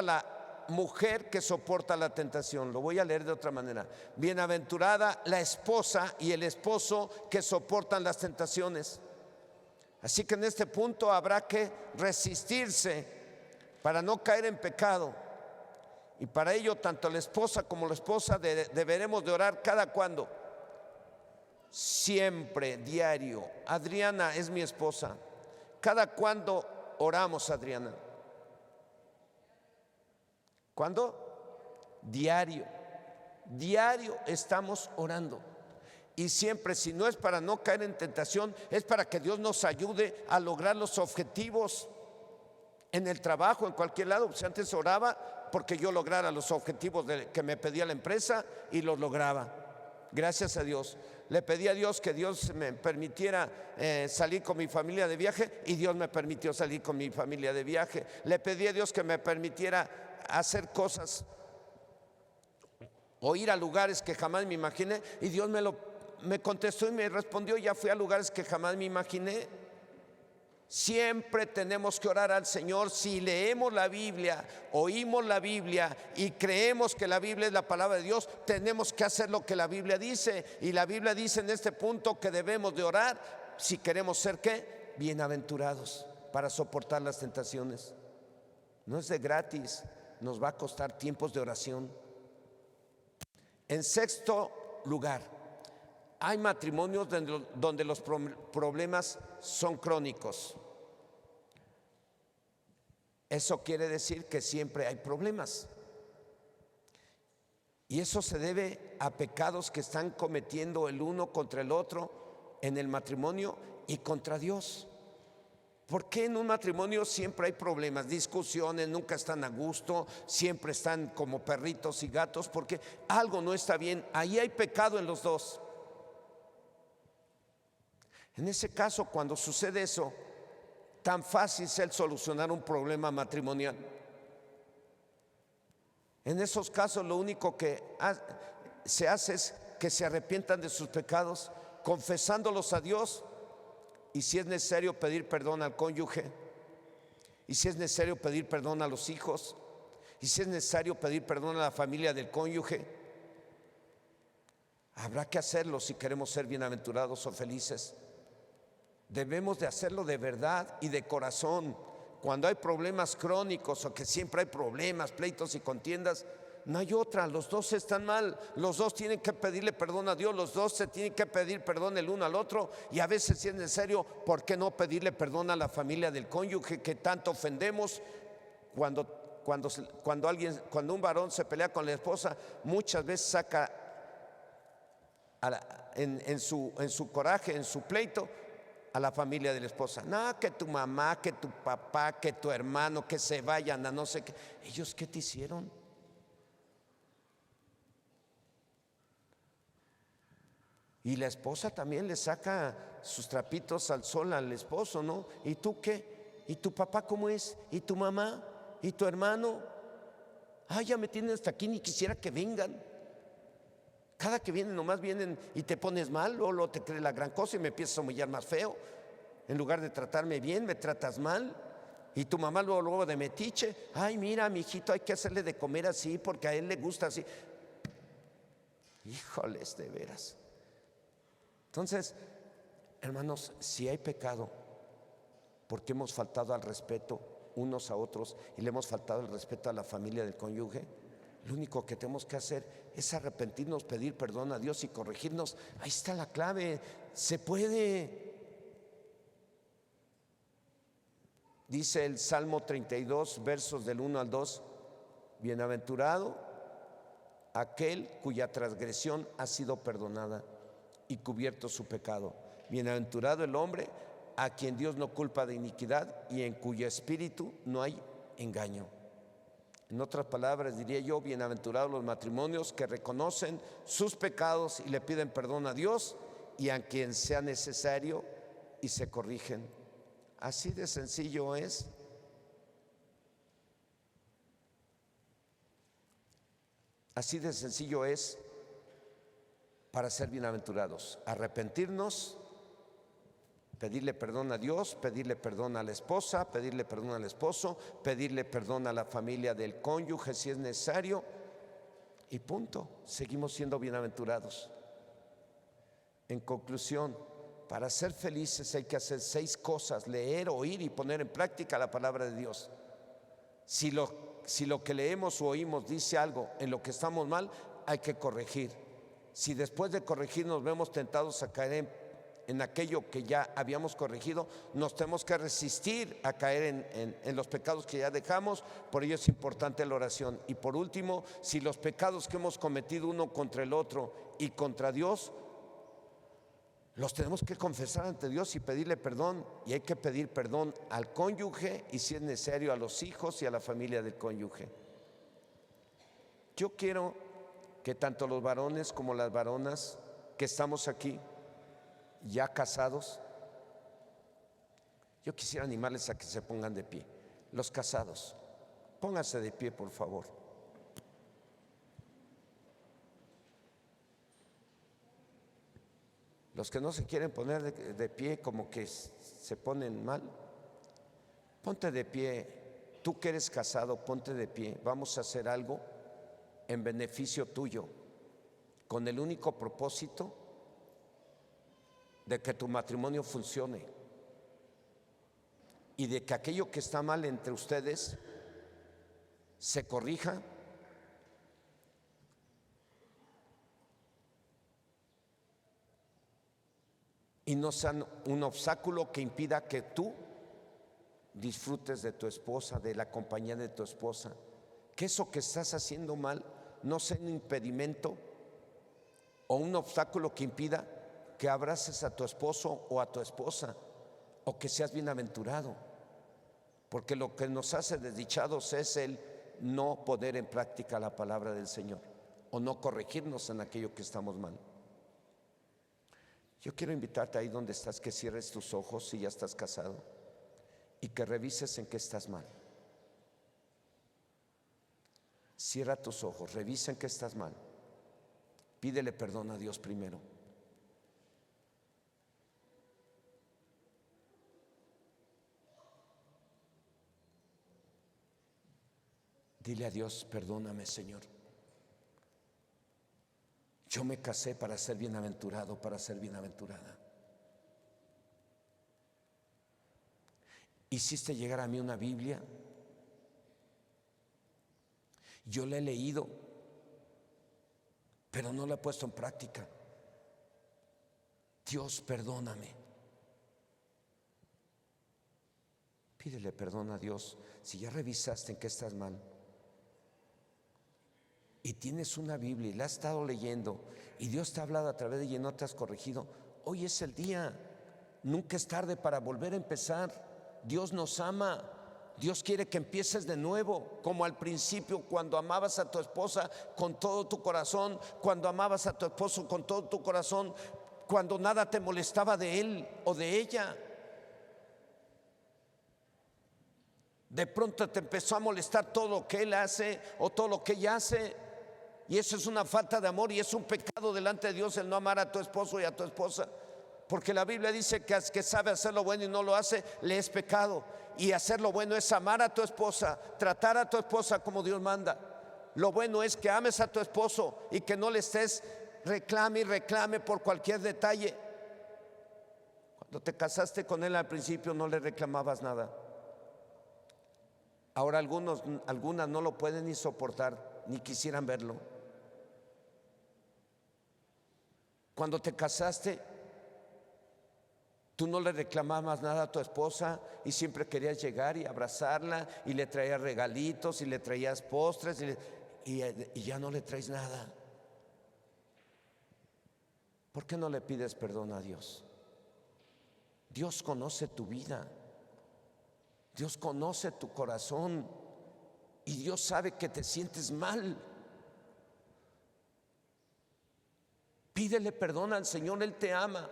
la mujer que soporta la tentación. Lo voy a leer de otra manera. Bienaventurada la esposa y el esposo que soportan las tentaciones. Así que en este punto habrá que resistirse para no caer en pecado. Y para ello tanto la esposa como la esposa deberemos de orar cada cuando. Siempre, diario. Adriana es mi esposa. ¿Cada cuándo oramos, Adriana? ¿Cuándo? Diario. Diario estamos orando. Y siempre, si no es para no caer en tentación, es para que Dios nos ayude a lograr los objetivos en el trabajo, en cualquier lado. Pues antes oraba porque yo lograra los objetivos que me pedía la empresa y los lograba. Gracias a Dios. Le pedí a Dios que Dios me permitiera salir con mi familia de viaje, y Dios me permitió salir con mi familia de viaje. Le pedí a Dios que me permitiera hacer cosas o ir a lugares que jamás me imaginé, y Dios me contestó y me respondió. Ya fui a lugares que jamás me imaginé. Siempre tenemos que orar al Señor. Si leemos la Biblia, oímos la Biblia y creemos que la Biblia es la palabra de Dios, tenemos que hacer lo que la Biblia dice. Y la Biblia dice en este punto que debemos de orar si queremos ser ¿qué? Bienaventurados, para soportar las tentaciones. No es de gratis, nos va a costar tiempos de oración. En sexto lugar, hay matrimonios donde los problemas son crónicos. Eso quiere decir que siempre hay problemas. Y eso se debe a pecados que están cometiendo el uno contra el otro en el matrimonio y contra Dios. ¿Por qué en un matrimonio siempre hay problemas, discusiones, nunca están a gusto, siempre están como perritos y gatos? Porque algo no está bien, ahí hay pecado en los dos. En ese caso, cuando sucede eso, tan fácil es el solucionar un problema matrimonial. En esos casos lo único que se hace es que se arrepientan de sus pecados, confesándolos a Dios. Y si es necesario pedir perdón al cónyuge, y si es necesario pedir perdón a los hijos, y si es necesario pedir perdón a la familia del cónyuge, habrá que hacerlo si queremos ser bienaventurados o felices. Debemos de hacerlo de verdad y de corazón. Cuando hay problemas crónicos o que siempre hay problemas, pleitos y contiendas, no hay otra, los dos están mal, los dos tienen que pedirle perdón a Dios, los dos se tienen que pedir perdón el uno al otro. Y a veces, si es necesario, ¿por qué no pedirle perdón a la familia del cónyuge que tanto ofendemos? Cuando un varón se pelea con la esposa, muchas veces saca en su coraje, en su pleito, a la familia de la esposa. No, que tu mamá, que tu papá, que tu hermano, que se vayan a no sé qué. ¿Ellos qué te hicieron? Y la esposa también le saca sus trapitos al sol al esposo, ¿no? ¿Y tú qué? ¿Y tu papá cómo es? ¿Y tu mamá? ¿Y tu hermano? Ya me tienen hasta aquí, ni quisiera que vengan. Cada que vienen, nomás vienen y te pones mal, luego te crees la gran cosa y me empiezas a humillar más feo. En lugar de tratarme bien, me tratas mal. Y tu mamá luego de metiche, ay, mira, mi hijito, hay que hacerle de comer así porque a él le gusta así. Híjoles, de veras. Entonces, hermanos, si hay pecado, porque hemos faltado al respeto unos a otros y le hemos faltado el respeto a la familia del cónyuge, lo único que tenemos que hacer es arrepentirnos, pedir perdón a Dios y corregirnos. Ahí está la clave, se puede. Dice el Salmo 32, versos del 1 al 2, bienaventurado aquel cuya transgresión ha sido perdonada y cubierto su pecado. Bienaventurado el hombre a quien Dios no culpa de iniquidad y en cuyo espíritu no hay engaño. En otras palabras diría yo, bienaventurados los matrimonios que reconocen sus pecados y le piden perdón a Dios y a quien sea necesario y se corrigen. Así de sencillo es. Así de sencillo es para ser bienaventurados. Arrepentirnos, pedirle perdón a Dios, pedirle perdón a la esposa, pedirle perdón al esposo, pedirle perdón a la familia del cónyuge si es necesario, y punto. Seguimos siendo bienaventurados. En conclusión, para ser felices hay que hacer 6 cosas: leer, oír y poner en práctica la palabra de Dios. Si lo que leemos o oímos dice algo en lo que estamos mal, hay que corregir. Si después de corregir nos vemos tentados a caer en aquello que ya habíamos corregido, nos tenemos que resistir a caer en los pecados que ya dejamos. Por ello es importante la oración. Y por último, si los pecados que hemos cometido uno contra el otro y contra Dios, los tenemos que confesar ante Dios y pedirle perdón. Y hay que pedir perdón al cónyuge y, si es necesario, a los hijos y a la familia del cónyuge. Yo quiero que tanto los varones como las varonas que estamos aquí ya casados, yo quisiera animarles a que se pongan de pie. Los casados, pónganse de pie, por favor. Los que no se quieren poner de pie, como que se ponen mal, ponte de pie. Tú que eres casado, ponte de pie. Vamos a hacer algo en beneficio tuyo, con el único propósito de que tu matrimonio funcione y de que aquello que está mal entre ustedes se corrija y no sean un obstáculo que impida que tú disfrutes de tu esposa, de la compañía de tu esposa. Que eso que estás haciendo mal no sea un impedimento o un obstáculo que impida que abraces a tu esposo o a tu esposa, o que seas bienaventurado. Porque lo que nos hace desdichados es el no poner en práctica la palabra del Señor o no corregirnos en aquello que estamos mal. Yo quiero invitarte ahí donde estás, que cierres tus ojos si ya estás casado y que revises en qué estás mal. Cierra tus ojos, revisa en qué estás mal. Pídele perdón a Dios primero. Dile a Dios: perdóname, Señor. Yo me casé para ser bienaventurado, para ser bienaventurada. Hiciste llegar a mí una Biblia. Yo la he leído, pero no la he puesto en práctica. Dios, perdóname. Pídele perdón a Dios si ya revisaste en qué estás mal y tienes una Biblia y la has estado leyendo y Dios te ha hablado a través de ella y no te has corregido. Hoy es el día. Nunca es tarde para volver a empezar. Dios nos ama. Dios quiere que empieces de nuevo, como al principio, cuando amabas a tu esposa con todo tu corazón, cuando amabas a tu esposo con todo tu corazón, cuando nada te molestaba de él o de ella. De pronto te empezó a molestar todo lo que él hace o todo lo que ella hace. Y eso es una falta de amor y es un pecado delante de Dios el no amar a tu esposo y a tu esposa. Porque la Biblia dice que al que sabe hacer lo bueno y no lo hace, le es pecado. Y hacer lo bueno es amar a tu esposa, tratar a tu esposa como Dios manda. Lo bueno es que ames a tu esposo y que no le estés reclame y reclame por cualquier detalle. Cuando te casaste con él al principio no le reclamabas nada. Ahora algunas no lo pueden ni soportar, ni quisieran verlo. Cuando te casaste, tú no le reclamabas nada a tu esposa y siempre querías llegar y abrazarla y le traías regalitos y le traías postres y ya no le traes nada. ¿Por qué no le pides perdón a Dios? Dios conoce tu vida, Dios conoce tu corazón y Dios sabe que te sientes mal. Pídele perdón al Señor, Él te ama.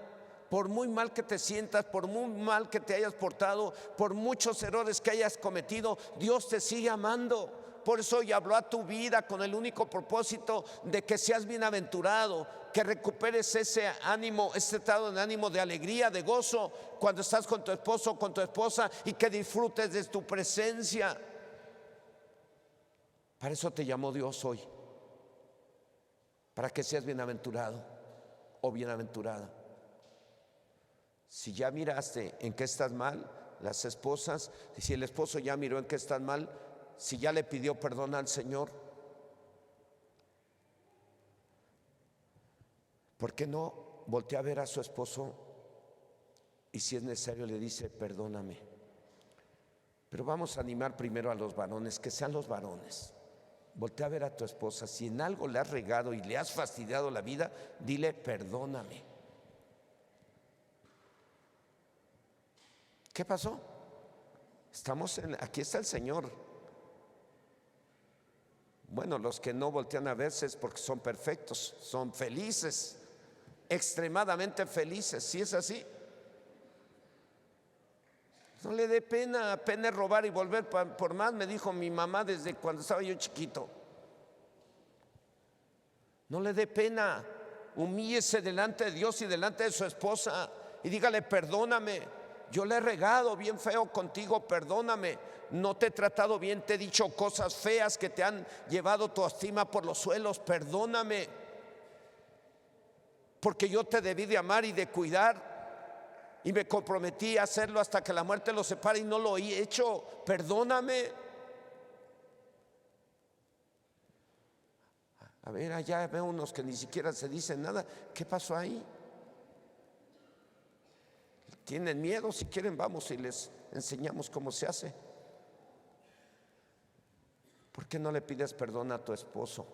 Por muy mal que te sientas, por muy mal que te hayas portado, por muchos errores que hayas cometido, Dios te sigue amando. Por eso hoy habló a tu vida con el único propósito de que seas bienaventurado, que recuperes ese ánimo, ese estado de ánimo de alegría, de gozo cuando estás con tu esposo o con tu esposa y que disfrutes de tu presencia. Para eso te llamó Dios hoy, para que seas bienaventurado o bienaventurada. Si ya miraste en qué estás mal, las esposas, y si el esposo ya miró en qué estás mal, si ya le pidió perdón al Señor, ¿por qué no voltea a ver a su esposo y si es necesario le dice perdóname? Pero vamos a animar primero a los varones, que sean los varones. Voltea a ver a tu esposa, si en algo le has regado y le has fastidiado la vida, dile perdóname. ¿Qué pasó? Aquí está el Señor. Bueno, los que no voltean a verse es porque son perfectos, son felices, extremadamente felices. ¿Sí es así? No le dé pena es robar y volver por más, me dijo mi mamá desde cuando estaba yo chiquito. No le dé pena, humíllese delante de Dios y delante de su esposa y dígale perdóname, yo le he regado bien feo contigo, perdóname, no te he tratado bien, te he dicho cosas feas que te han llevado tu estima por los suelos, perdóname, porque yo te debí de amar y de cuidar. Y me comprometí a hacerlo hasta que la muerte los separe y no lo he hecho. Perdóname. A ver, allá veo unos que ni siquiera se dicen nada. ¿Qué pasó ahí? ¿Tienen miedo? Si quieren vamos y les enseñamos cómo se hace. ¿Por qué no le pides perdón a tu esposo?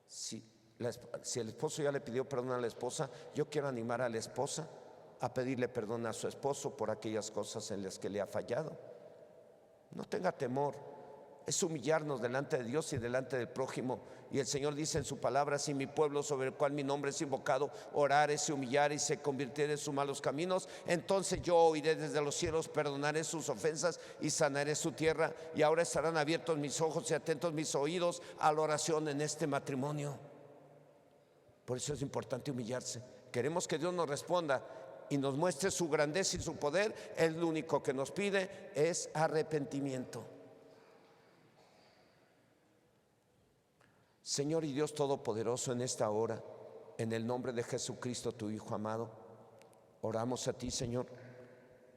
Si el esposo ya le pidió perdón a la esposa, yo quiero animar a la esposa a pedirle perdón a su esposo por aquellas cosas en las que le ha fallado. No tenga temor, es humillarnos delante de Dios y delante del prójimo. Y el Señor dice en su palabra: si mi pueblo sobre el cual mi nombre es invocado orare, se humillare y se convirtiere en sus malos caminos, entonces yo oiré desde los cielos, perdonaré sus ofensas y sanaré su tierra. Y ahora estarán abiertos mis ojos y atentos mis oídos a la oración en este matrimonio. Por eso es importante humillarse. Queremos que Dios nos responda y nos muestre su grandeza y su poder. Él lo único que nos pide es arrepentimiento. Señor y Dios Todopoderoso, en esta hora, en el nombre de Jesucristo, tu Hijo amado, oramos a ti, Señor,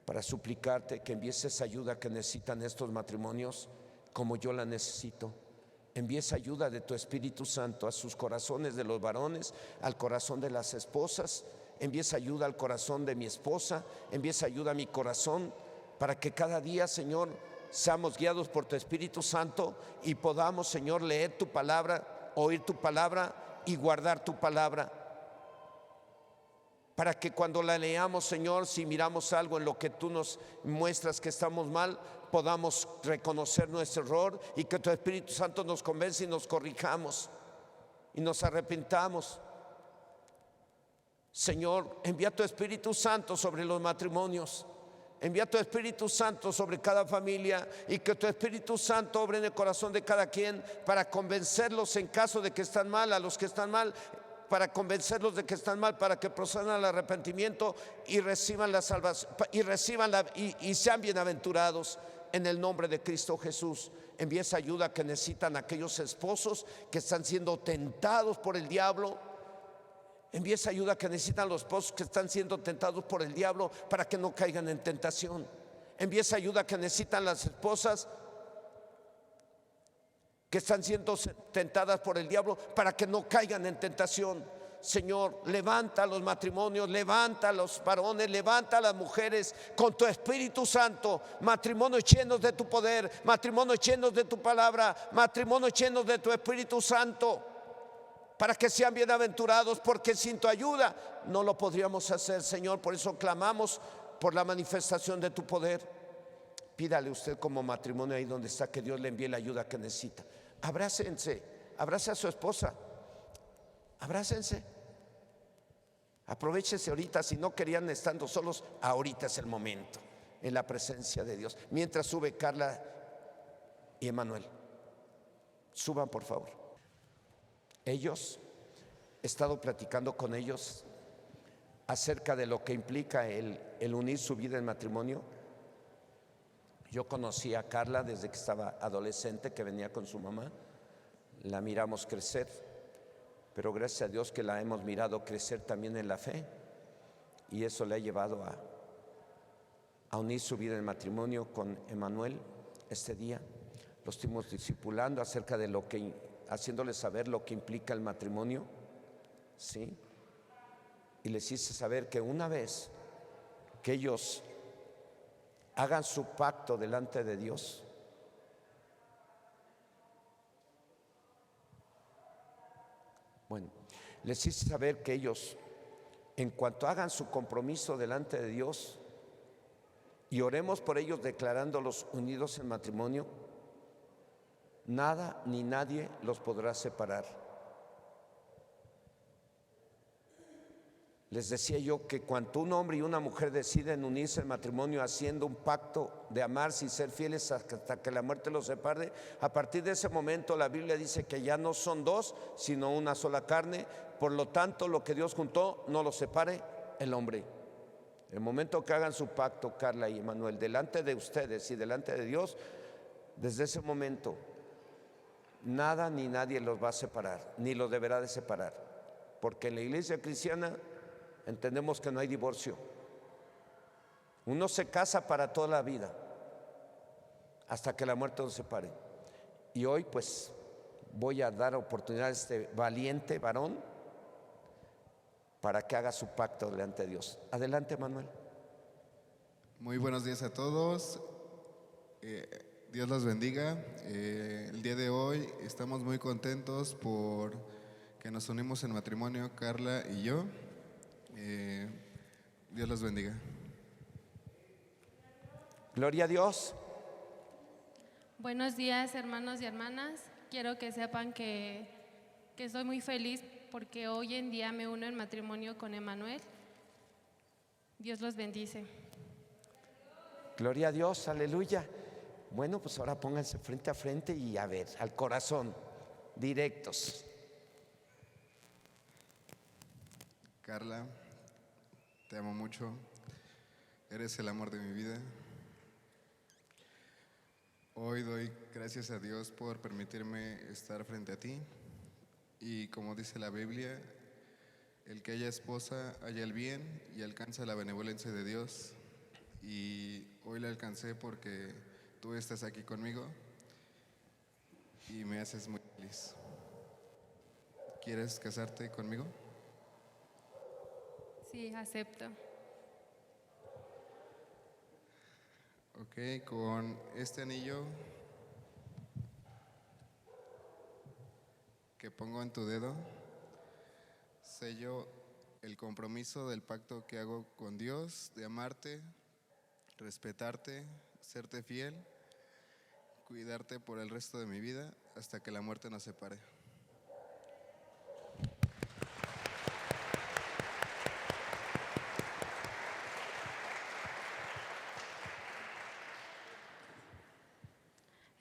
para suplicarte que envíes esa ayuda que necesitan estos matrimonios, como yo la necesito. Envíes ayuda de tu Espíritu Santo a sus corazones de los varones, al corazón de las esposas. Envíes ayuda al corazón de mi esposa, envíes ayuda a mi corazón, para que cada día, Señor, seamos guiados por tu Espíritu Santo y podamos, Señor, leer tu palabra, oír tu palabra y guardar tu palabra. Para que cuando la leamos, Señor, si miramos algo en lo que tú nos muestras que estamos mal, podamos reconocer nuestro error y que tu Espíritu Santo nos convence y nos corrijamos y nos arrepentamos. Señor, envía tu Espíritu Santo sobre los matrimonios, Envía tu Espíritu Santo sobre cada familia y que tu Espíritu Santo obre en el corazón de cada quien para convencerlos en caso de que están mal, a los que están mal, para convencerlos de que están mal, para que procedan al arrepentimiento y reciban la salvación y sean bienaventurados en el nombre de Cristo Jesús. Envía esa ayuda que necesitan aquellos esposos que están siendo tentados por el diablo. Envía esa ayuda que necesitan los esposos que están siendo tentados por el diablo para que no caigan en tentación. Envía esa ayuda que necesitan las esposas que están siendo tentadas por el diablo para que no caigan en tentación. Señor, levanta a los matrimonios, levanta a los varones, levanta a las mujeres con tu Espíritu Santo. Matrimonios llenos de tu poder, matrimonios llenos de tu palabra, matrimonios llenos de tu Espíritu Santo, para que sean bienaventurados, porque sin tu ayuda no lo podríamos hacer, Señor. Por eso clamamos por la manifestación de tu poder. Pídale usted como matrimonio ahí donde está, que Dios le envíe la ayuda que necesita. Abrácense, abrace a su esposa, abrácense. Aprovechense ahorita, si no querían estando solos, ahorita es el momento, en la presencia de Dios. Mientras sube Carla y Emanuel, suban por favor. Ellos, he estado platicando con ellos acerca de lo que implica el unir su vida en matrimonio. Yo conocí a Carla desde que estaba adolescente, que venía con su mamá. La miramos crecer, pero gracias a Dios que la hemos mirado crecer también en la fe, y eso le ha llevado a unir su vida en matrimonio con Emanuel. Este día lo estuvimos discipulando acerca de lo que, haciéndoles saber lo que implica el matrimonio, ¿sí? Y les hice saber que una vez que ellos hagan su pacto delante de Dios, les hice saber que ellos, en cuanto hagan su compromiso delante de Dios y oremos por ellos declarándolos unidos en matrimonio, nada ni nadie los podrá separar. Les decía yo que cuando un hombre y una mujer deciden unirse en matrimonio haciendo un pacto de amarse y ser fieles hasta que la muerte los separe, a partir de ese momento la Biblia dice que ya no son dos, sino una sola carne. Por lo tanto, lo que Dios juntó no lo separe el hombre. El momento que hagan su pacto, Carla y Emanuel, delante de ustedes y delante de Dios, desde ese momento nada ni nadie los va a separar, ni los deberá de separar, porque en la iglesia cristiana entendemos que no hay divorcio. Uno se casa para toda la vida, hasta que la muerte los separe. Y hoy pues voy a dar oportunidad a este valiente varón para que haga su pacto delante de Dios. Adelante, Manuel.
Muy buenos días a todos. Dios los bendiga. El día de hoy estamos muy contentos por que nos unimos en matrimonio, Carla y yo. Dios los bendiga.
Gloria a Dios.
Buenos días, hermanos y hermanas. Quiero que sepan que estoy muy feliz porque hoy en día me uno en matrimonio con Emanuel. Dios los bendice.
Gloria a Dios, aleluya. Bueno, pues ahora pónganse frente a frente y a ver, al corazón, directos.
Carla, te amo mucho. Eres el amor de mi vida. Hoy doy gracias a Dios por permitirme estar frente a ti. Y como dice la Biblia, el que haya esposa halla el bien y alcanza la benevolencia de Dios. Y hoy la alcancé porque tú estás aquí conmigo y me haces muy feliz. ¿Quieres casarte conmigo?
Sí, acepto.
Ok, con este anillo que pongo en tu dedo, sello el compromiso del pacto que hago con Dios de amarte, respetarte, serte fiel, cuidarte por el resto de mi vida hasta que la muerte nos separe.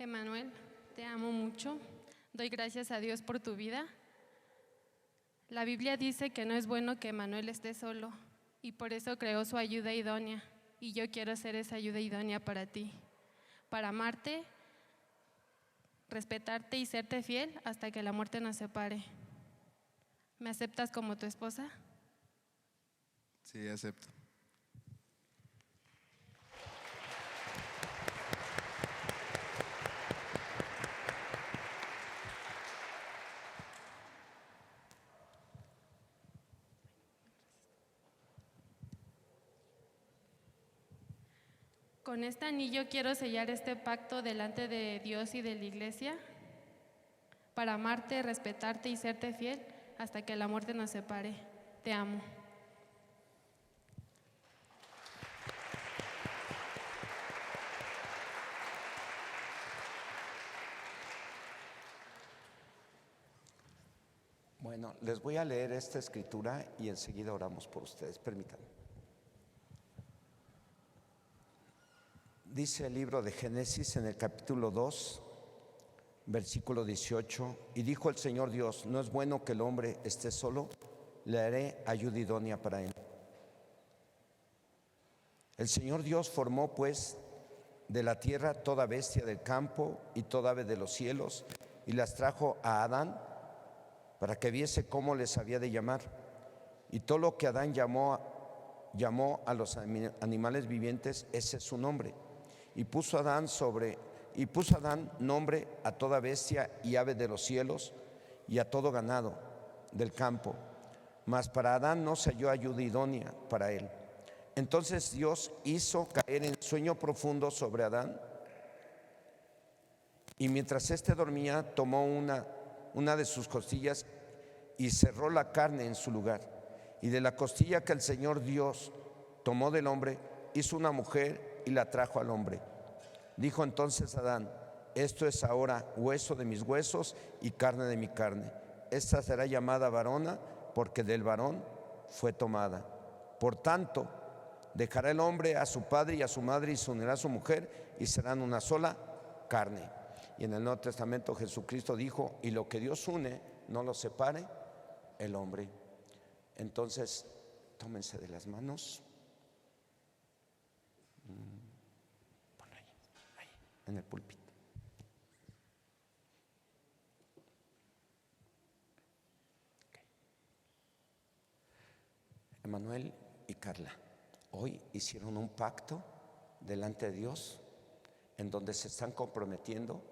Emanuel, te amo mucho. Doy gracias a Dios por tu vida. La Biblia dice que no es bueno que Emanuel esté solo y por eso creó su ayuda idónea. Y yo quiero ser esa ayuda idónea para ti, para amarte, respetarte y serte fiel hasta que la muerte nos separe. ¿Me aceptas como tu esposa?
Sí, acepto.
Con este anillo quiero sellar este pacto delante de Dios y de la iglesia para amarte, respetarte y serte fiel hasta que la muerte nos separe. Te amo.
Bueno, les voy a leer esta escritura y enseguida oramos por ustedes. Permítanme. Dice el libro de Génesis en el capítulo 2, versículo 18, y dijo el Señor Dios, no es bueno que el hombre esté solo, le haré ayuda idónea para él. El Señor Dios formó pues de la tierra toda bestia del campo y toda ave de los cielos y las trajo a Adán para que viese cómo les había de llamar. Y todo lo que Adán llamó a los animales vivientes, ese es su nombre. Y puso Adán nombre a toda bestia y ave de los cielos y a todo ganado del campo. Mas para Adán no se halló ayuda idónea para él. Entonces Dios hizo caer en sueño profundo sobre Adán, y mientras éste dormía, tomó una de sus costillas y cerró la carne en su lugar. Y de la costilla que el Señor Dios tomó del hombre, hizo una mujer y la trajo al hombre. Dijo entonces Adán, esto es ahora hueso de mis huesos y carne de mi carne. Esta será llamada varona, porque del varón fue tomada. Por tanto, dejará el hombre a su padre y a su madre y se unirá a su mujer y serán una sola carne. Y en el Nuevo Testamento Jesucristo dijo, y lo que Dios une, no lo separe el hombre. Entonces, tómense de las manos. Ponlo ahí, en el púlpito. Okay. Emanuel y Carla, hoy hicieron un pacto delante de Dios en donde se están comprometiendo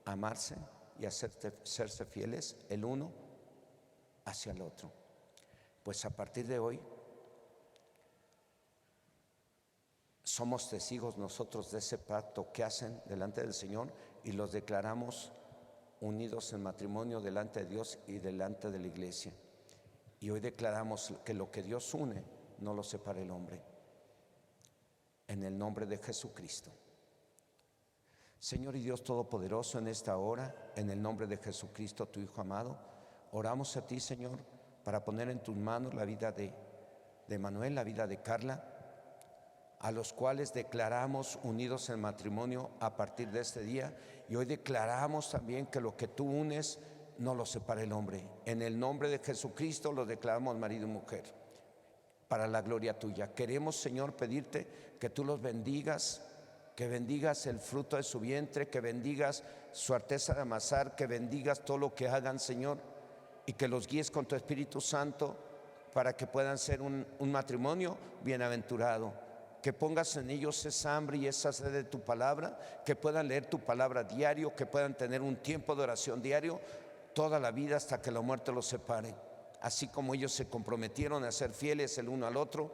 a amarse y a serse fieles el uno hacia el otro. Pues a partir de hoy somos testigos nosotros de ese pacto que hacen delante del Señor y los declaramos unidos en matrimonio delante de Dios y delante de la iglesia. Y hoy declaramos que lo que Dios une no lo separa el hombre. En el nombre de Jesucristo. Señor y Dios Todopoderoso, en esta hora, en el nombre de Jesucristo, tu Hijo amado, oramos a ti, Señor, para poner en tus manos la vida de Manuel, la vida de Carla, a los cuales declaramos unidos en matrimonio a partir de este día. Y hoy declaramos también que lo que tú unes no lo separa el hombre. En el nombre de Jesucristo lo declaramos marido y mujer, para la gloria tuya. Queremos, Señor, pedirte que tú los bendigas, que bendigas el fruto de su vientre, que bendigas su arteza de amasar, que bendigas todo lo que hagan, Señor, y que los guíes con tu Espíritu Santo para que puedan ser un matrimonio bienaventurado. Que pongas en ellos esa hambre y esa sed de tu palabra, que puedan leer tu palabra diario, que puedan tener un tiempo de oración diario toda la vida hasta que la muerte los separe. Así como ellos se comprometieron a ser fieles el uno al otro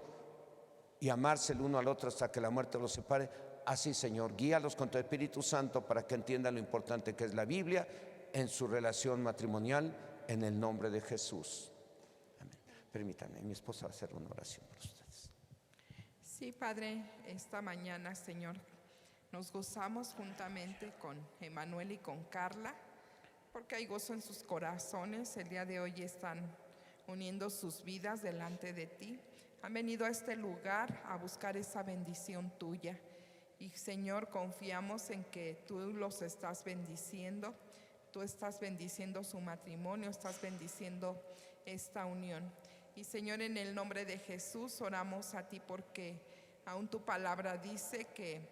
y amarse el uno al otro hasta que la muerte los separe, así, Señor, guíalos con tu Espíritu Santo para que entiendan lo importante que es la Biblia en su relación matrimonial, en el nombre de Jesús. Amén. Permítanme, mi esposa va a hacer una oración por ustedes.
Sí, Padre, esta mañana, Señor, nos gozamos juntamente con Emanuel y con Carla, porque hay gozo en sus corazones. El día de hoy están uniendo sus vidas delante de ti. Han venido a este lugar a buscar esa bendición tuya. Y Señor, confiamos en que tú los estás bendiciendo. Tú estás bendiciendo su matrimonio, estás bendiciendo esta unión. Y Señor, en el nombre de Jesús oramos a ti porque aún tu palabra dice que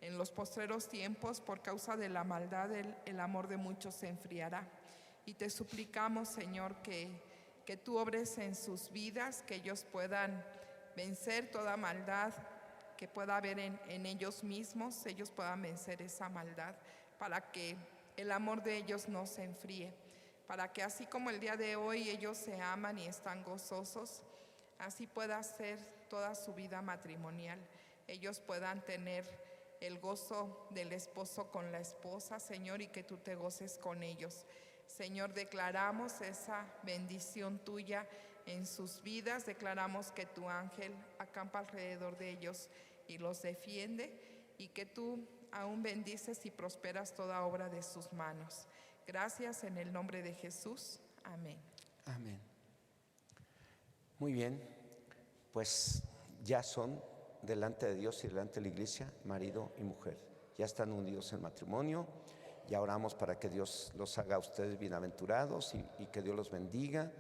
en los postreros tiempos, por causa de la maldad, el amor de muchos se enfriará. Y te suplicamos, Señor, que tú obres en sus vidas, que ellos puedan vencer toda maldad que pueda haber en ellos mismos, ellos puedan vencer esa maldad, para que el amor de ellos no se enfríe, para que así como el día de hoy ellos se aman y están gozosos, así pueda ser toda su vida matrimonial. Ellos puedan tener el gozo del esposo con la esposa, Señor, y que tú te goces con ellos. Señor, declaramos esa bendición tuya en sus vidas, declaramos que tu ángel acampa alrededor de ellos y los defiende, y que tú aún bendices y prosperas toda obra de sus manos. Gracias en el nombre de Jesús. Amén.
Amén. Muy bien, pues ya son delante de Dios y delante de la iglesia marido y mujer. Ya están unidos en matrimonio. Ya oramos para que Dios los haga a ustedes bienaventurados y que Dios los bendiga.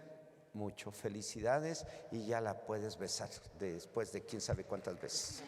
Mucho felicidades, y ya la puedes besar después de quién sabe cuántas veces.